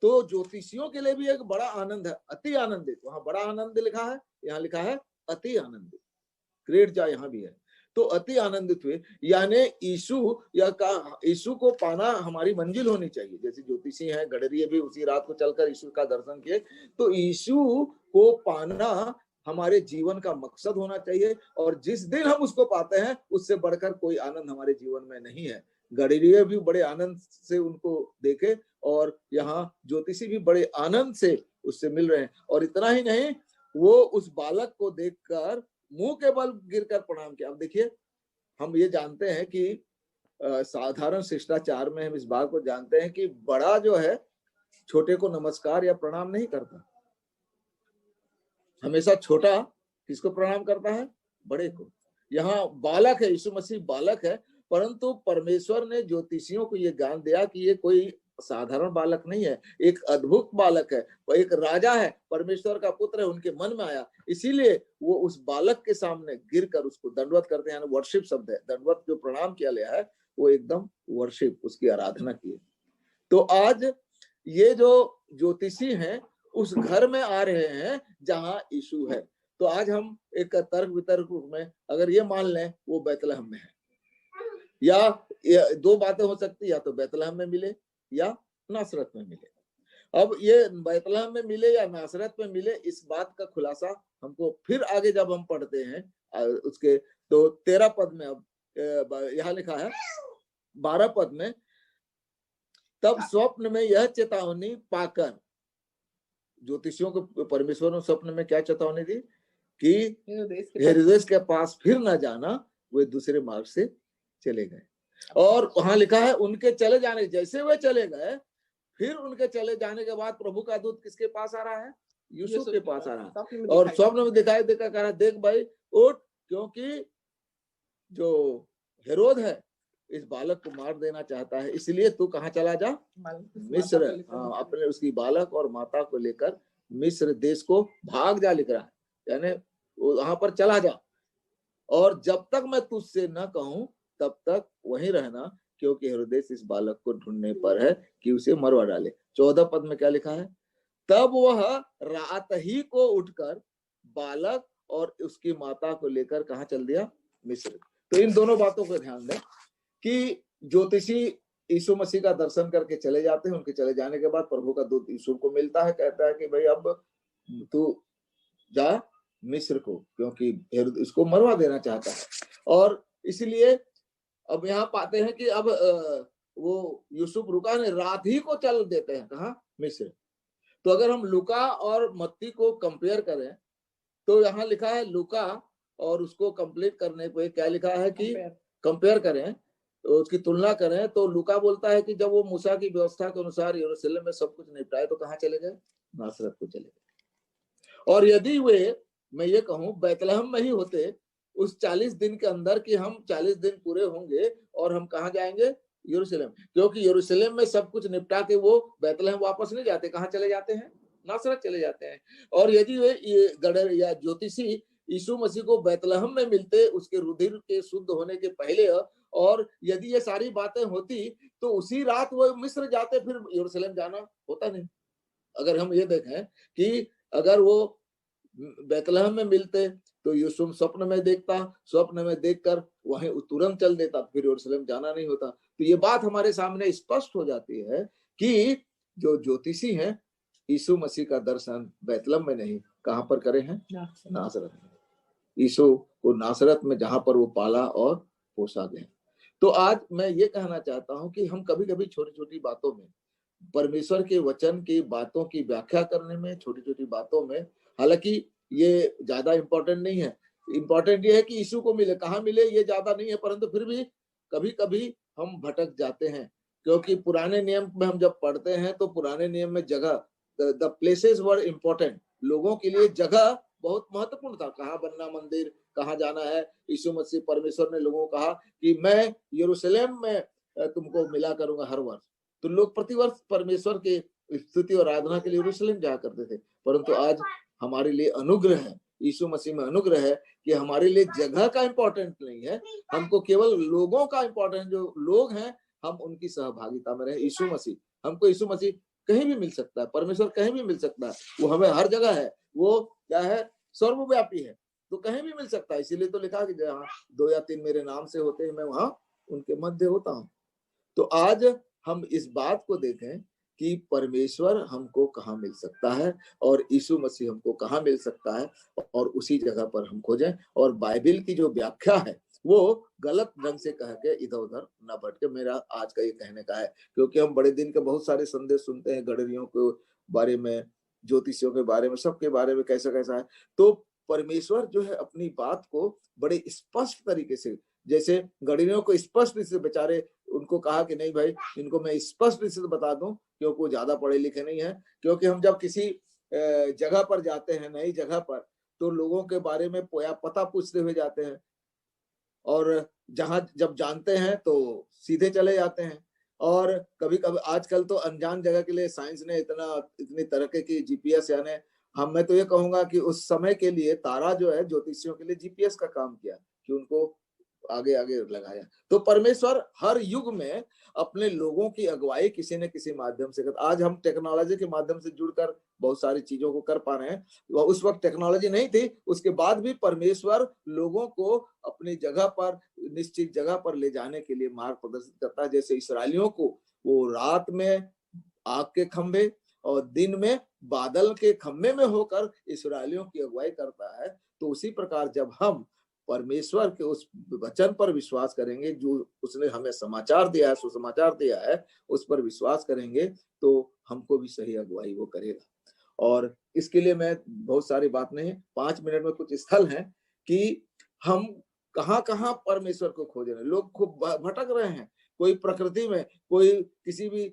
तो ज्योतिषियों के लिए भी एक बड़ा आनंद है, अति आनंदित। वहां बड़ा आनंद लिखा है, यहाँ लिखा है अति आनंदित। ग्रेट जा यहाँ भी है। तो अति आनंदित हुए, यानी यीशु को पाना हमारी मंजिल होनी चाहिए। जैसे ज्योतिषी हैं, गडरिये भी उसी रात को चलकर यीशु का दर्शन किए, तो यीशु को पाना हमारे जीवन का मकसद होना चाहिए, और जिस दिन हम उसको पाते हैं उससे बढ़कर कोई आनंद हमारे जीवन में नहीं है। गडरिये भी बड़े आनंद से उनको देखे, और यहाँ ज्योतिषी भी बड़े आनंद से उससे मिल रहे हैं। और इतना ही नहीं, वो उस बालक को देखकर मुंह के बल गिरकर प्रणाम किया। अब देखिए, हम ये जानते हैं कि साधारण शिष्टाचार में हम इस बात को जानते हैं कि बड़ा जो है छोटे को नमस्कार या प्रणाम नहीं करता, हमेशा छोटा किसको प्रणाम करता है? बड़े को। यहाँ बालक है, यीशु मसीह बालक है, परंतु परमेश्वर ने ज्योतिषियों को ये ज्ञान दिया कि ये कोई साधारण बालक नहीं है, एक अद्भुत बालक है, वो एक राजा है, परमेश्वर का पुत्र है। उनके मन में आया, इसीलिए वो उस बालक के सामने गिरकर उसको दंडवत करते हैं। वर्शिप शब्द है, दंडवत जो प्रणाम किया गया है वो एकदम वर्शिप, उसकी आराधना की। तो आज ये जो ज्योतिषी हैं उस घर में आ रहे हैं जहां यीशु है। तो आज हम एक तर्क वितर्क रूप में अगर ये मान लें वो बैतलहम में है, या दो बातें हो सकती, या तो बैतलहम में मिले या नासरत में मिले। अब ये बैतलहम में मिले या नासरत में मिले, इस बात का खुलासा हमको फिर आगे जब हम पढ़ते हैं उसके तो 13 पद में, अब यहाँ लिखा है 12 पद में, तब स्वप्न में यह चेतावनी पाकर, ज्योतिषियों को परमेश्वर ने स्वप्न में क्या चेतावनी दी कि हेरोदेस के पास फिर ना जाना, वे दूसरे मार्ग से चले गए। और वहां लिखा है उनके चले जाने, जैसे वे चले गए, फिर उनके चले जाने के बाद प्रभु का दूत किसके पास आ रहा है? यूसुफ के पास आ रहा है। और स्वप्न में दिखाई देकर कह रहा, देख भाई उठ, क्योंकि जो हेरोद है इस बालक को मार देना चाहता है, इसलिए तू कहाँ चला जा? मिस्र। अपने उसकी बालक और माता को लेकर मिस्र देश को भाग जा, लिख रहा है, यानी वहां पर चला जा, और जब तक मैं तुझसे न कहूं तब तक वहीं रहना, क्योंकि हेरोदेस इस बालक को ढूंढने पर है कि उसे मरवा डाले। 14 पद में क्या लिखा है? तब वह रात ही को उठकर बालक और उसकी माता को लेकर कहाँ चल दिया? मिस्र। तो इन दोनों बातों को ध्यान दें कि ज्योतिषी यीशु मसीह का दर्शन करके चले जाते हैं, उनके चले जाने के बाद प्रभु का दूत यीशु को मिलता है, कहता है कि भाई अब तू जा मिस्र को, क्योंकि इसको मरवा देना चाहता है। और इसलिए अब यहाँ पाते हैं कि अब वो यूसुफ रुका ने रात ही को चल देते हैं, कहाँ? मिस्र। तो अगर हम लूका और मत्ती को कंपेयर करें तो यहाँ लिखा है लूका, और उसको कंप्लीट करने पे क्या लिखा है कि कंपेयर करें, तो उसकी तुलना करें, तो लूका बोलता है कि जब वो मूसा की व्यवस्था के अनुसार यरूशलेम में सब कुछ निपटाए तो कहाँ चले गए? नासरत को चले गए। और यदि वे, मैं ये कहूं, बैतलहम में ही होते उस 40 दिन के अंदर कि हम 40 दिन पूरे होंगे और हम कहाँ जाएंगे? यरूशलेम। क्योंकि यरूशलेम में सब कुछ निपटा के वो बैतलहम वापस नहीं जाते, कहाँ चले जाते हैं? नासरत चले जाते हैं। और यदि वे ये गड़र या ज्योतिषी यीशु मसीह को बैतलहम में मिलते उसके रुधिर के शुद्ध होने के पहले, और यदि ये सारी बातें होती तो उसी रात वो मिस्र जाते, फिर यरूशलेम जाना होता नहीं। अगर हम ये देखें कि अगर वो बैतलहम में मिलते तो यूसुफ स्वप्न में देखता, स्वप्न में देखकर वहीं तुरंत चल देता, फिर यरूशलेम जाना नहीं होता। तो ये बात हमारे सामने स्पष्ट हो जाती है कि जो ज्योतिषी हैं यीशु मसीह का दर्शन बैतलहम में नहीं, कहां पर करे हैं? नासरत में। यीशु को नासरत में, जहां पर वो पाला और पोसा गया। तो आज मैं ये कहना चाहता हूं कि हम कभी कभी छोटी छोटी बातों में, परमेश्वर के वचन की बातों की व्याख्या करने में, छोटी छोटी बातों में, हालांकि ये ज्यादा इंपॉर्टेंट नहीं है, इंपॉर्टेंट ये है कि यीशु को मिले, कहाँ मिले ये ज्यादा नहीं है, परंतु फिर भी कभी कभी हम भटक जाते हैं। क्योंकि पुराने नियम में हम जब पढ़ते हैं तो पुराने नियम में जगह, द प्लेसेस वर इम्पोर्टेंट, लोगों के लिए जगह बहुत महत्वपूर्ण था, कहाँ बनना मंदिर, कहाँ जाना है। यीशु मसीह परमेश्वर ने लोगों को कहा कि मैं यरूशलेम में तुमको मिला करूंगा हर वर्ष। तो लोग प्रतिवर्ष परमेश्वर के स्तुति और आराधना के लिए यरूशलेम जाया करते थे। परंतु आज हमारे लिए अनुग्रह है, यीशु मसीह में अनुग्रह है कि हमारे लिए जगह का इंपॉर्टेंट नहीं है, हमको केवल लोगों का इंपॉर्टेंट, जो लोग हैं हम उनकी सहभागिता में रहे। यीशु मसीह, हमको यीशु मसीह कहीं भी मिल सकता है, परमेश्वर कहीं भी मिल सकता है, वो हमें हर जगह है, वो क्या है? सर्वव्यापी है, तो कहीं भी मिल सकता है। इसीलिए तो लिखा कि जहाँ 2 या 3 मेरे नाम से होते हैं मैं वहां उनके मध्य होता हूँ। तो आज हम इस बात को देखें कि परमेश्वर हमको कहाँ मिल सकता है और यीशु मसीह हमको कहाँ मिल सकता है, और उसी जगह पर हम खोजें। और बाइबल की जो व्याख्या है वो गलत ढंग से कह के इधर उधर ना भटके, मेरा आज का ये कहने का है। क्योंकि हम बड़े दिन के बहुत सारे संदेश सुनते हैं, गडरियों के बारे में, ज्योतिषियों के बारे में, सबके बारे में कैसा कैसा है। तो परमेश्वर जो है अपनी बात को बड़े स्पष्ट तरीके से, जैसे गडरियों को स्पष्ट से बेचारे उनको कहा कि नहीं भाई इनको मैं स्पष्ट से बता दूं, क्योंकि वो ज्यादा पढ़े लिखे नहीं है। क्योंकि हम जब किसी जगह पर जाते हैं, नई जगह पर, तो लोगों के बारे में पता पूछते हुए जाते हैं, और जहां जब जानते हैं तो सीधे चले जाते हैं। और कभी कभी आजकल तो अनजान जगह के लिए साइंस ने इतनी तरक्की की, जीपीएस, यानी हम, मैं तो ये कहूंगा कि उस समय के लिए तारा जो है ज्योतिषियों के लिए जीपीएस का काम किया कि उनको आगे आगे लगाया। तो परमेश्वर हर युग में अपने लोगों की अगुवाई किसी न किसी माध्यम से करता। आज हम टेक्नोलॉजी के माध्यम से जुड़कर बहुत सारी चीजों को कर पा रहे हैं। उस वक्त टेक्नोलॉजी नहीं थी, उसके बाद भी परमेश्वर लोगों को अपनी जगह पर, निश्चित जगह पर ले जाने के लिए मार्ग प्रदर्शित करता है। जैसे इस्राएलियों को वो रात में आग के खंभे और दिन में बादल के खम्भे में होकर इस्राएलियों की अगुवाई करता है। तो उसी प्रकार जब हम परमेश्वर के उस वचन पर विश्वास करेंगे, जो उसने हमें समाचार दिया है, सुसमाचार दिया है, उस पर विश्वास करेंगे, तो हमको भी सही अगुवाई वो करेगा। और इसके लिए मैं बहुत सारी बात नहीं, 5 मिनट में कुछ स्थल हैं कि हम कहाँ कहाँ परमेश्वर को खोज रहे हैं। लोग खूब भटक रहे हैं, कोई प्रकृति में, कोई किसी भी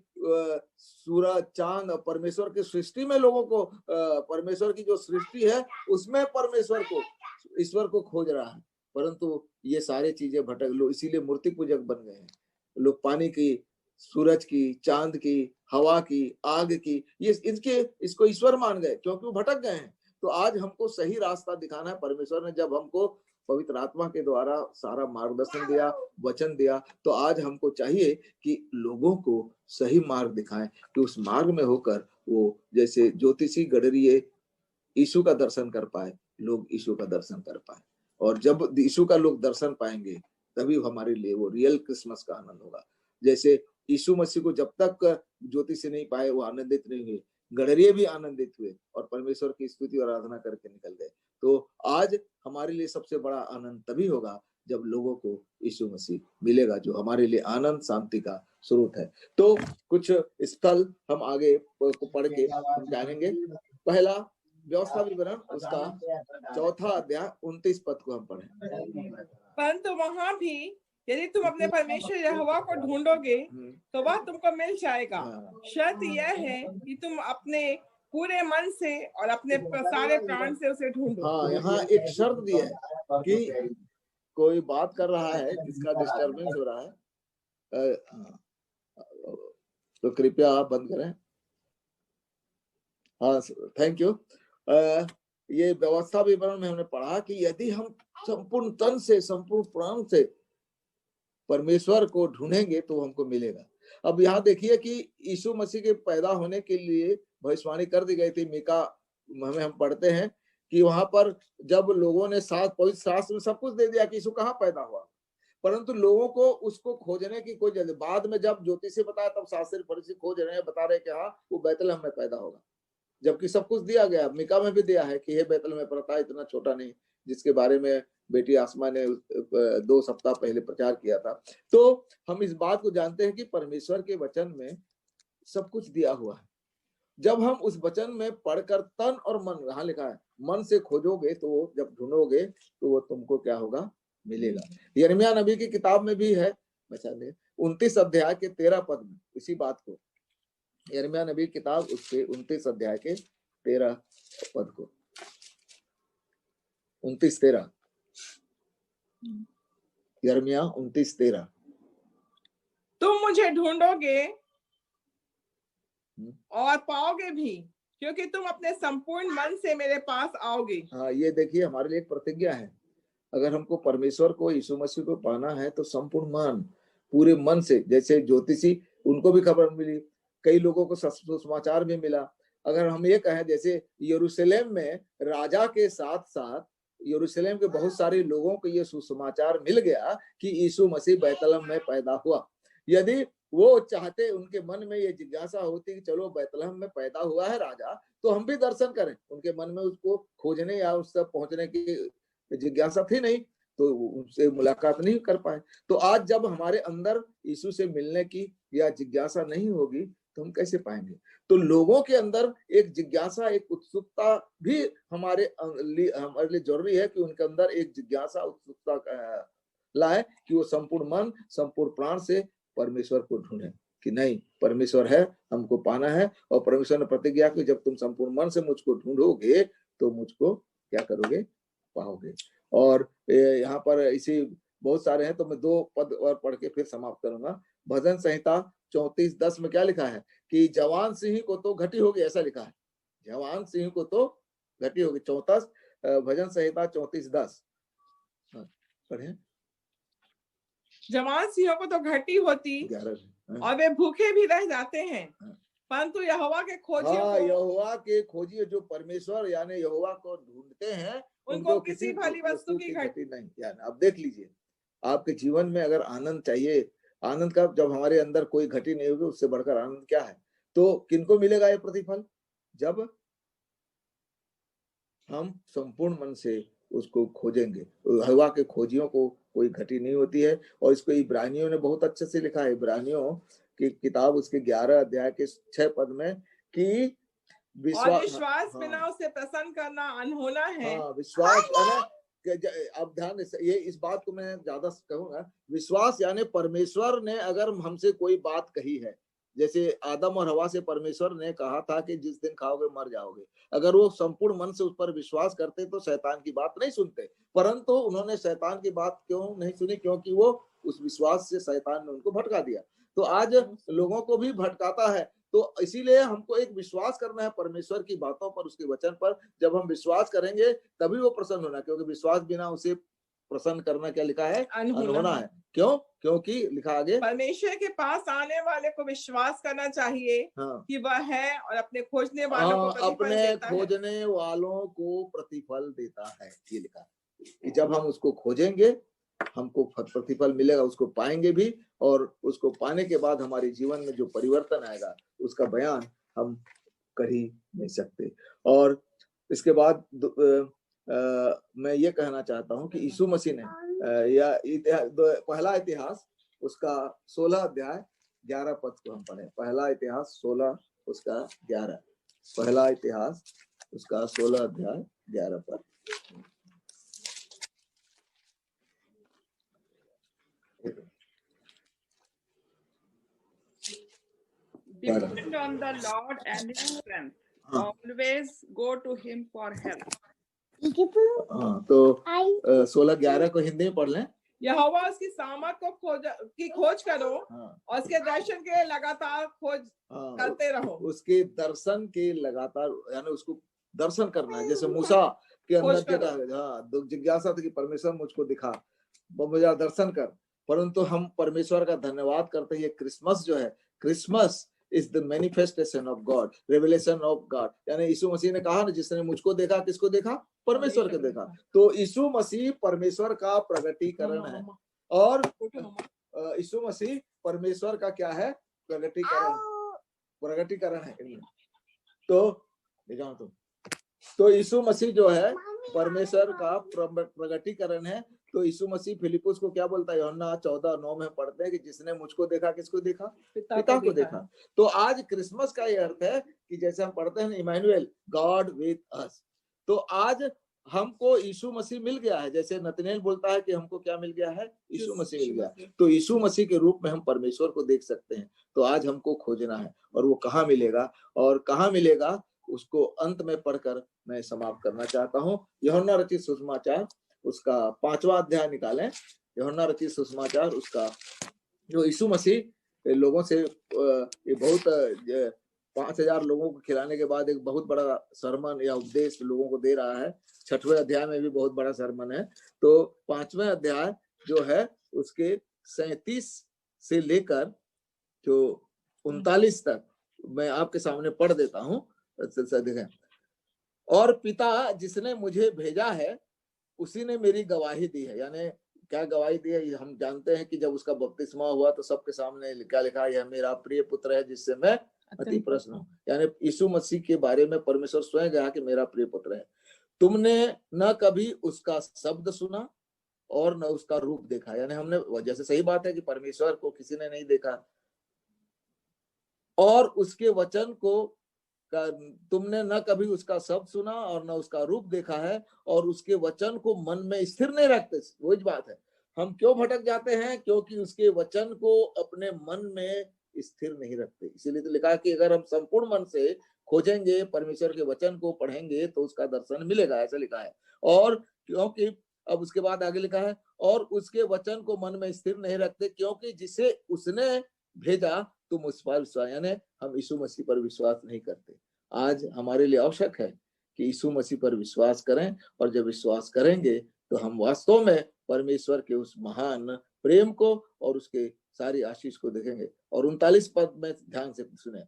सूरज चांद और परमेश्वर की सृष्टि में लोगों को, परमेश्वर की जो सृष्टि है उसमें परमेश्वर को, ईश्वर को खोज रहा है। परंतु ये सारे चीजें भटक लोग, इसीलिए मूर्ति पूजक बन गए हैं लोग। पानी की, सूरज की, चांद की, हवा की, आग की, ये इसको ईश्वर मान गए क्योंकि वो भटक गए हैं। तो आज हमको सही रास्ता दिखाना है। परमेश्वर ने जब हमको पवित्र आत्मा के द्वारा सारा मार्गदर्शन दिया, वचन दिया, तो आज हमको चाहिए कि लोगों को सही मार्ग दिखाएं, कि उस मार्ग में होकर वो जैसे ज्योतिषी गडरिये यीशु का दर्शन कर पाए, लोग यीशु का दर्शन कर पाए। और जब यीशु का लोग दर्शन पाएंगे तभी हमारे लिए वो रियल क्रिसमस का आनंद होगा। जैसे यीशु मसीह को जब तक ज्योतिषी नहीं पाए वो आनंदित नहीं हुए, गडरिये भी आनंदित हुए और परमेश्वर की स्तुति और आराधना करके निकल गए। तो आज हमारे लिए सबसे बड़ा आनंद तभी होगा जब लोगों को यीशु मसीह मिलेगा, जो हमारे लिए आनंद शांति का स्रोत है। तो कुछ स्थल हम आगे को पढ़ के हम जानेंगे। पहला व्यवस्था विवरण, उसका चौथा अध्याय 29 पद को हम पढ़ें। परंतु वहां भी यदि तुम अपने परमेश्वर यहोवा को ढूंढोगे तो वह तुमको मिल जाएगा। शर्त यह है कि तुम अपने पूरे मन से और अपने सारे प्राण से उसे ढूंढो। हाँ, यहाँ एक शर्त दी है कि कोई बात कर रहा है जिसका डिस्टरबेंस हो रहा है, तो कृपया आप बंद करें। हाँ, थैंक यू। ये व्यवस्था विवरण में हमने पढ़ा कि यदि हम संपूर्ण तन से, संपूर्ण प्राण से परमेश्वर को ढूंढेंगे तो हमको मिलेगा। अब यहाँ देखिए कि यीशु मसीह के पैदा होने के लिए भविष्यवाणी कर दी गई थी। मीका हमें हम पढ़ते हैं कि वहां पर जब लोगों ने पवित्र शास्त्र में सब कुछ दे दिया कि यीशु कहाँ पैदा हुआ, परंतु लोगों को उसको खोजने की कोई जल्दी। बाद में जब ज्योतिषी बताया तब शास्त्री फरीसी खोज रहे हैं, बता रहे कि हाँ वो बैतलहम में पैदा होगा, जबकि सब कुछ दिया गया। मीका में भी दिया है कि हे बैतलहम में पड़ता है, इतना छोटा नहीं, जिसके बारे में बेटी आसमा ने 2 सप्ताह पहले प्रचार किया था। तो हम इस बात को जानते हैं कि परमेश्वर के वचन में सब कुछ दिया हुआ है। जब हम उस वचन में पढ़कर तन और मन, यहाँ लिखा है मन से खोजोगे, तो जब ढूंढोगे तो वो तुमको क्या होगा, मिलेगा। यिर्मयाह नबी की किताब में भी है, 29 अध्याय के 13 पद में इसी बात को, यिर्मयाह नबी किताब उसके 29 अध्याय के 13 पद को, 29-13, यिर्मयाह 29-13। तुम मुझे ढूंढोगे और पाओगे भी, क्योंकि तुम अपने संपूर्ण मन से मेरे पास आओगे। हाँ, ये देखिए हमारे लिए एक प्रतिज्ञा है। अगर हमको परमेश्वर को, यीशु मसीह को पाना है तो संपूर्ण मन, पूरे मन से। जैसे ज्योतिषी, उनको भी खबर मिली, कई लोगों को सुसमाचार भी मिला। अगर हम ये कहें जैसे यरूशलेम में राजा के साथ साथ यरूशलेम के बहुत सारे लोगों को ये सुसमाचार मिल गया कि यीशु मसीह बैतलहम में पैदा हुआ। यदि वो चाहते, उनके मन में ये जिज्ञासा होती कि चलो बैतलहम में पैदा हुआ है राजा, तो हम भी दर्शन करें। उनके मन में उसको खोजने या उस तक पहुंचने की जिज्ञासा थी नहीं, तो उनसे मुलाकात नहीं कर पाए। तो आज जब हमारे अंदर यीशु से मिलने की या जिज्ञासा नहीं होगी तो हम कैसे पाएंगे। तो लोगों के अंदर एक जिज्ञासा, एक उत्सुकता भी हमारे लिए जरूरी है कि उनके अंदर एक जिज्ञासा, उत्सुकता लाए कि वो संपूर्ण मन, संपूर्ण प्राण से परमेश्वर को ढूंढे कि नहीं, परमेश्वर है, हमको पाना है। और परमेश्वर ने प्रतिज्ञा की, जब तुम संपूर्ण मन से मुझको ढूंढोगे तो मुझको क्या करोगे, पाओगे। और यहाँ पर इसी बहुत सारे हैं, तो मैं 2 पद और पढ़ के फिर समाप्त करूंगा। भजन संहिता 34:10 में क्या लिखा है कि जवान सिंह को तो घटी होगी, ऐसा लिखा है, जवान सिंह को तो घटी होगी। 34 भजन संहिता 34:10 पढ़े। जवान सिंहों को तो घटी होती 11 और वे भूखे भी रह जाते हैं, परंतु यहोवा के खोजियों को, यहोवा के खोजिए, जो परमेश्वर यानी यहोवा को ढूंढते हैं, उनको किसी भली वस्तु की घटी नहीं। यानी अब देख लीजिए, आपके जीवन में अगर आनंद चाहिए, आनंद का जब हमारे अंदर कोई घटी नहीं होगी, उससे बढ़कर आनंद क्या है। तो किनको मिलेगा ये प्रतिफल, जब हम संपूर्ण मन से उसको खोजेंगे। यहोवा के खोजियों को कोई घटी नहीं होती है। और इसको इब्रानियों ने बहुत अच्छे से लिखा है, इब्रानियों की किताब उसके 11 अध्याय के 6 पद में कि और विश्वास हाँ, बिना उसे प्रसन्न करना अनहोना है। हाँ, विश्वास यानी अब ध्यान ये इस बात को मैं ज्यादा कहूंगा, विश्वास यानी परमेश्वर ने अगर हमसे कोई बात कही है, जैसे आदम और हवा से परमेश्वर ने कहा था कि जिस दिन खाओगे मर जाओगे, अगर वो संपूर्ण मन से उस पर विश्वास करते तो शैतान की बात नहीं सुनते। परंतु उन्होंने शैतान की बात क्यों नहीं सुनी? क्योंकि वो उस विश्वास से शैतान ने उनको भटका दिया। तो आज लोगों को भी भटकाता है। तो इसीलिए हमको एक विश्वास करना है परमेश्वर की बातों पर, उसके वचन पर। जब हम विश्वास करेंगे तभी वो प्रसन्न होना, क्योंकि विश्वास बिना उसे प्रसन्न करना क्या लिखा है? अनहोना है। क्यों? क्योंकि लिखा आगे, परमेश्वर के पास आने वाले को विश्वास करना चाहिए कि वह है और अपने खोजने वालों को प्रतिफल देता है। खोजने वालों को प्रतिफल देता है, ये लिखा है कि जब हम उसको खोजेंगे हमको प्रतिफल मिलेगा, उसको पाएंगे भी। और उसको पाने के बाद हमारे जीवन में जो परिवर्तन आएगा उसका बयान हम कर ही नहीं सकते। और इसके बाद मैं ये कहना चाहता हूं कि यीशु मसीह ने पहला इतिहास उसका 16 अध्याय 11 पद को हम पढ़े। पहला इतिहास 16 उसका 11, पहला इतिहास उसका 16 अध्याय 11 पद। Depend on the Lord and His strength. Always go to Him for help. हाँ, तो 16-11 को हिंदी में पढ़ लें। यहोवा उसकी सामर्थ की खोज करो और उसके दर्शन के लगातार खोज करते रहो। उसके दर्शन के लगातार यानी उसको दर्शन करना है। जैसे मूसा के अंदर जिज्ञासा थी कि परमेश्वर मुझको दिखा, मुझे दर्शन कर। परंतु हम परमेश्वर का धन्यवाद करते हैं। क्रिसमस जो है, Christmas is the manifestation of God, revelation of God। यानी यीशु मसीह ने कहा ना, जिसने मुझको देखा, किसको देखा? परमेश्वर को देखा। तो यीशु मसीह परमेश्वर का प्रगटीकरण है। और यीशु मसीह परमेश्वर का क्या है? प्रगटीकरण है। तो यीशु मसीह जो है परमेश्वर का प्रगटीकरण है। तो यीशु मसीह फिलिपुस को क्या बोलता है? यूहन्ना 14:9 में पढ़ते हैं कि जिसने मुझको देखा, किसको देखा? पिता को देखा। तो आज क्रिसमस का ये अर्थ है कि जैसे हम पढ़ते हैं इमैनुएल, गॉड विद अस। तो आज हमको यीशु मसीह मिल गया है। जैसे नतनेल बोलता है कि हमको क्या मिल गया है? यीशु मसीह मिल गया। तो यीशु मसीह के रूप में हम परमेश्वर को देख सकते हैं। तो आज हमको खोजना है। और वो कहाँ मिलेगा? और कहाँ मिलेगा उसको अंत में पढ़कर मैं समाप्त करना चाहता हूँ। यूहन्ना रचित सुसमाचार उसका 5वां अध्याय निकालें। यूहन्ना रचित सुसमाचार उसका, जो यीशु मसीह लोगों से ये बहुत 5000 लोगों को खिलाने के बाद एक बहुत बड़ा सरमन या उपदेश लोगों को दे रहा है। 6वें अध्याय में भी बहुत बड़ा सरमन है। तो 5वें अध्याय जो है उसके 37 से लेकर जो 39 तक मैं आपके सामने पढ़ देता हूँ। देखें, और पिता जिसने मुझे भेजा है उसी ने मेरी गवाही दी है। यानी क्या गवाही दी है? हम जानते हैं कि जब उसका बपतिस्मा हुआ तो सबके सामने क्या लिखा? यह मेरा प्रिय पुत्र है जिससे मैं अति प्रसन्न हूँ। यानी यीशु मसीह के बारे में परमेश्वर स्वयं कहा कि मेरा प्रिय पुत्र है। तुमने न कभी उसका शब्द सुना और न उसका रूप देखा। यानी हमने, जैसे सही बात है कि परमेश्वर को किसी ने नहीं देखा, और उसके वचन को तुमने न कभी उसका शब्द सुना और न उसका रूप देखा है, और उसके वचन को मन में स्थिर नहीं रखते। वही बात है, हम क्यों भटक जाते हैं? क्योंकि उसके वचन को अपने मन में स्थिर नहीं रखते। इसीलिए तो लिखा कि अगर हम संपूर्ण मन से खोजेंगे, परमेश्वर के वचन को पढ़ेंगे तो उसका दर्शन मिलेगा, ऐसा लिखा है। और क्योंकि अब उसके बाद आगे लिखा है, और उसके वचन को मन में स्थिर नहीं रखते क्योंकि जिसे उसने भेजा तुम उस पर विश्वास, यानी हम यीशु मसीह पर विश्वास नहीं करते। आज हमारे लिए आवश्यक है कि यीशु मसीह पर विश्वास करें, और जब विश्वास करेंगे तो हम वास्तव में परमेश्वर के उस महान प्रेम को और उसके सारी आशीष को देखेंगे। और 39 पद में ध्यान से सुने,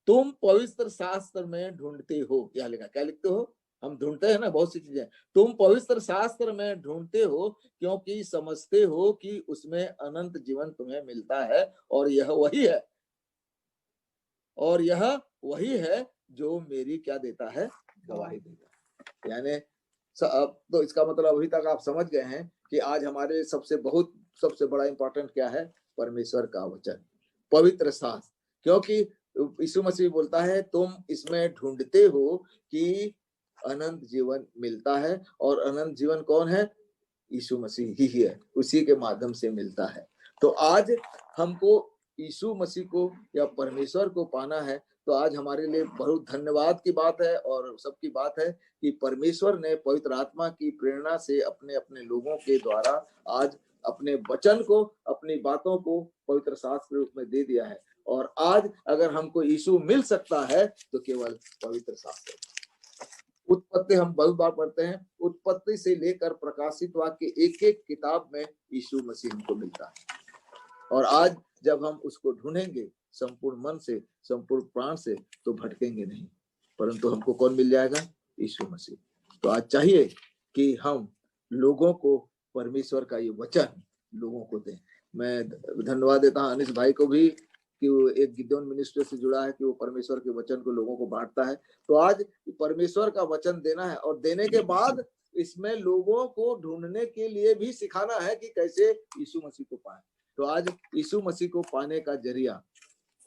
तुम पवित्र शास्त्र में ढूंढते हो। क्या लिखा? क्या लिखते हो? हम ढूंढते हैं ना बहुत सी चीजें। तुम पवित्र शास्त्र में ढूंढते हो क्योंकि समझते हो कि उसमें अनंत जीवन तुम्हें मिलता है, और यह वही है जो मेरी क्या देता है, गवाही देता है। यानी अब तो इसका मतलब अभी तक आप समझ गए हैं कि आज हमारे सबसे बड़ा इंपॉर्टेंट क्या है, परमेश्वर का वचन, पवित्र शास्त्र। क्योंकि यीशु मसीह बोलता है तुम इसमें ढूंढते हो कि अनंत जीवन मिलता है, और अनंत जीवन कौन है, यीशु मसीह ही है, उसी के माध्यम से मिलता है। तो आज हमको यीशु मसीह को या परमेश्वर को पाना है, तो आज हमारे लिए बहुत धन्यवाद की बात है और सबकी बात है कि परमेश्वर ने पवित्र आत्मा की प्रेरणा से अपने अपने लोगों के द्वारा आज अपने वचन को, अपनी बातों को पवित्र शास्त्र रूप में दे दिया है। और आज अगर हमको यीशु मिल सकता है तो केवल पवित्र शास्त्र। उत्पत्ति हम बहुत बार पढ़ते हैं, उत्पत्ति से लेकर प्रकाशित वाक्य एक एक किताब में यीशु मसीह हमको मिलता है। और आज जब हम उसको ढूंढेंगे संपूर्ण मन से, संपूर्ण प्राण से, तो भटकेंगे नहीं, परंतु हमको कौन मिल जाएगा, यीशु मसीह। तो आज चाहिए कि हम लोगों को परमेश्वर का ये वचन लोगों को दें। मैं धन्यवाद देता हूं अनिश भाई को भी कि वो एक गिदोन मिनिस्ट्री से जुड़ा है, कि वो परमेश्वर के वचन को लोगों को बांटता है। तो आज परमेश्वर का वचन देना है, और देने के बाद इसमें लोगों को ढूंढने के लिए भी सिखाना है कि कैसे यीशु मसीह को पाए। तो आज यीशु मसीह को पाने का जरिया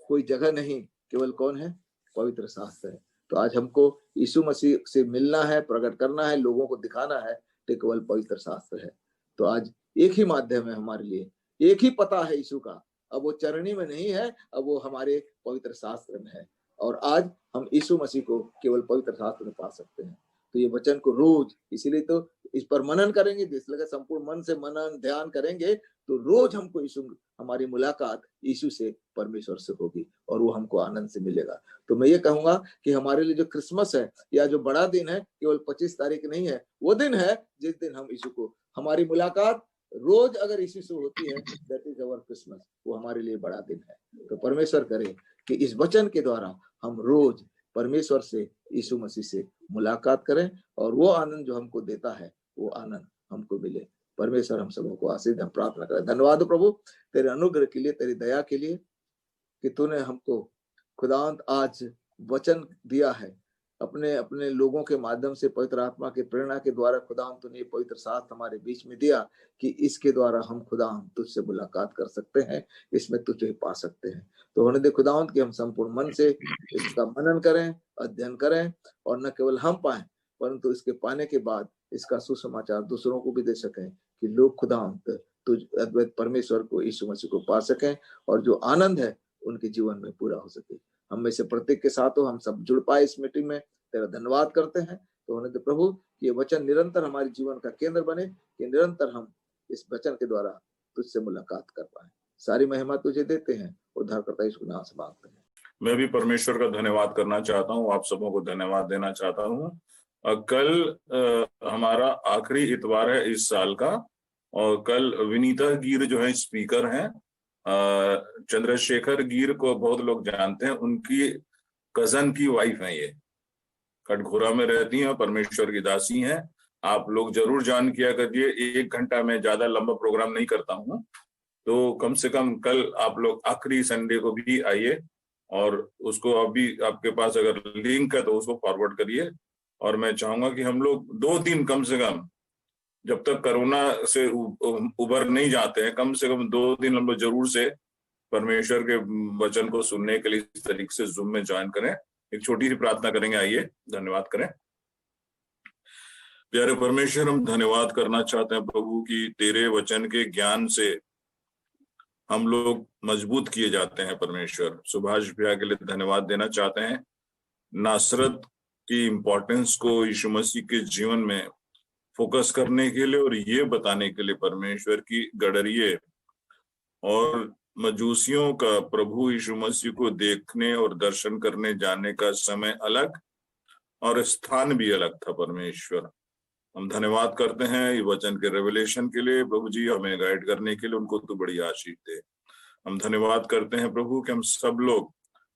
कोई जगह नहीं, केवल कौन है, पवित्र शास्त्र है। तो आज हमको यीशु मसीह से मिलना है, प्रकट करना है, लोगों को दिखाना है, तो केवल पवित्र शास्त्र है। तो आज एक ही माध्यम है हमारे लिए, एक ही पता है यीशु का। अब वो चरणी में नहीं है, अब वो हमारे पवित्र शास्त्र में है। और आज हम यीशु मसीह को केवल पवित्र शास्त्र में पा सकते हैं। तो ये वचन को रोज, इसीलिए तो इस पर मनन करेंगे, इसलिए संपूर्ण मन से मनन ध्यान करेंगे, तो रोज हमको यीशु, हमारी मुलाकात यीशु से, परमेश्वर से होगी, और वो हमको आनंद से मिलेगा। तो मैं ये कहूंगा कि हमारे लिए जो क्रिसमस है या जो बड़ा दिन है, केवल 25 तारीख नहीं है, वो दिन है जिस दिन हम यीशु को, हमारी मुलाकात रोज अगर यीशु से होती है, दैट इज आवर क्रिसमस। वो हमारे लिए बड़ा दिन है। तो परमेश्वर करे कि इस वचन के द्वारा हम रोज परमेश्वर से, यीशु मसीह से मुलाकात करें, और वो आनंद जो हमको देता है, वो आनंद हमको मिले। परमेश्वर हम सबों को आशीष दे, हम प्रार्थना करें। धन्यवाद प्रभु तेरे अनुग्रह के लिए, तेरी दया के लिए, कि तूने हमको खुदावंत आज वचन दिया है, अपने अपने लोगों के माध्यम से, पवित्र आत्मा के प्रेरणा के द्वारा खुदावंत तूने पवित्र शास्त्र हमारे बीच में दिया, कि इसके द्वारा हम खुदावंत तुझसे मुलाकात कर सकते हैं, इसमें तुझे पा सकते हैं। तो होने दे खुदावंत कि हम संपूर्ण मन से इसका मनन करें, अध्ययन करें, और न केवल हम पाएं, परंतु इसके पाने के बाद इसका सुसमाचार दूसरों को भी दे सकें, कि लोग खुदावंत तुझ अद्वैत परमेश्वर को, यीशु मसीह को पा सकें, और जो आनंद है उनके जीवन में पूरा हो सके। हम में से प्रत्येक के साथ हो, हम सब जुड़ पाए इस मीटिंग में, तेरा धन्यवाद करते हैं। तो होने दे प्रभु कि ये वचन निरंतर हमारे जीवन का केंद्र बने, कि निरंतर हम इस वचन के द्वारा तुझसे मुलाकात कर पाए। सारी महिमा तुझे देते हैं, उद्धारकर्ता यीशु के नाम से मांगते हैं। मैं भी परमेश्वर का धन्यवाद करना चाहता हूँ, आप सबों को धन्यवाद देना चाहता हूँ। कल हमारा आखिरी इतवार है इस साल का, और कल विनीता गिर जो है स्पीकर हैं, चंद्रशेखर गिर को बहुत लोग जानते हैं, उनकी कजन की वाइफ है, ये कटघोरा में रहती हैं, परमेश्वर की दासी हैं। आप लोग जरूर जान किया करिए। 1 घंटा में ज्यादा लंबा प्रोग्राम नहीं करता हूँ, तो कम से कम कल आप लोग आखिरी संडे को भी आइए, और उसको अभी आपके पास अगर लिंक है तो उसको फॉरवर्ड करिए। और मैं चाहूंगा कि हम लोग 2 दिन कम से कम, जब तक कोरोना से उबर नहीं जाते हैं, कम से कम 2 दिन हम लोग जरूर से परमेश्वर के वचन को सुनने के लिए इस तरीके से जूम में ज्वाइन करें। एक छोटी सी प्रार्थना करेंगे, आइए धन्यवाद करें। प्यारे परमेश्वर, हम धन्यवाद करना चाहते हैं प्रभु कि तेरे वचन के ज्ञान से हम लोग मजबूत किए जाते हैं। परमेश्वर, सुभाष भैया के लिए धन्यवाद देना चाहते हैं, नासरत की इम्पोर्टेंस को यीशु मसीह के जीवन में फोकस करने के लिए, और ये बताने के लिए परमेश्वर की गडरिये और मजूसियों का प्रभु यीशु मसीह को देखने और दर्शन करने जाने का समय अलग और स्थान भी अलग था। परमेश्वर, हम धन्यवाद करते हैं ये वचन के रेवलेशन के लिए। प्रभु जी, हमें गाइड करने के लिए उनको तो बड़ी आशीष दे। हम धन्यवाद करते हैं प्रभु कि हम सब लोग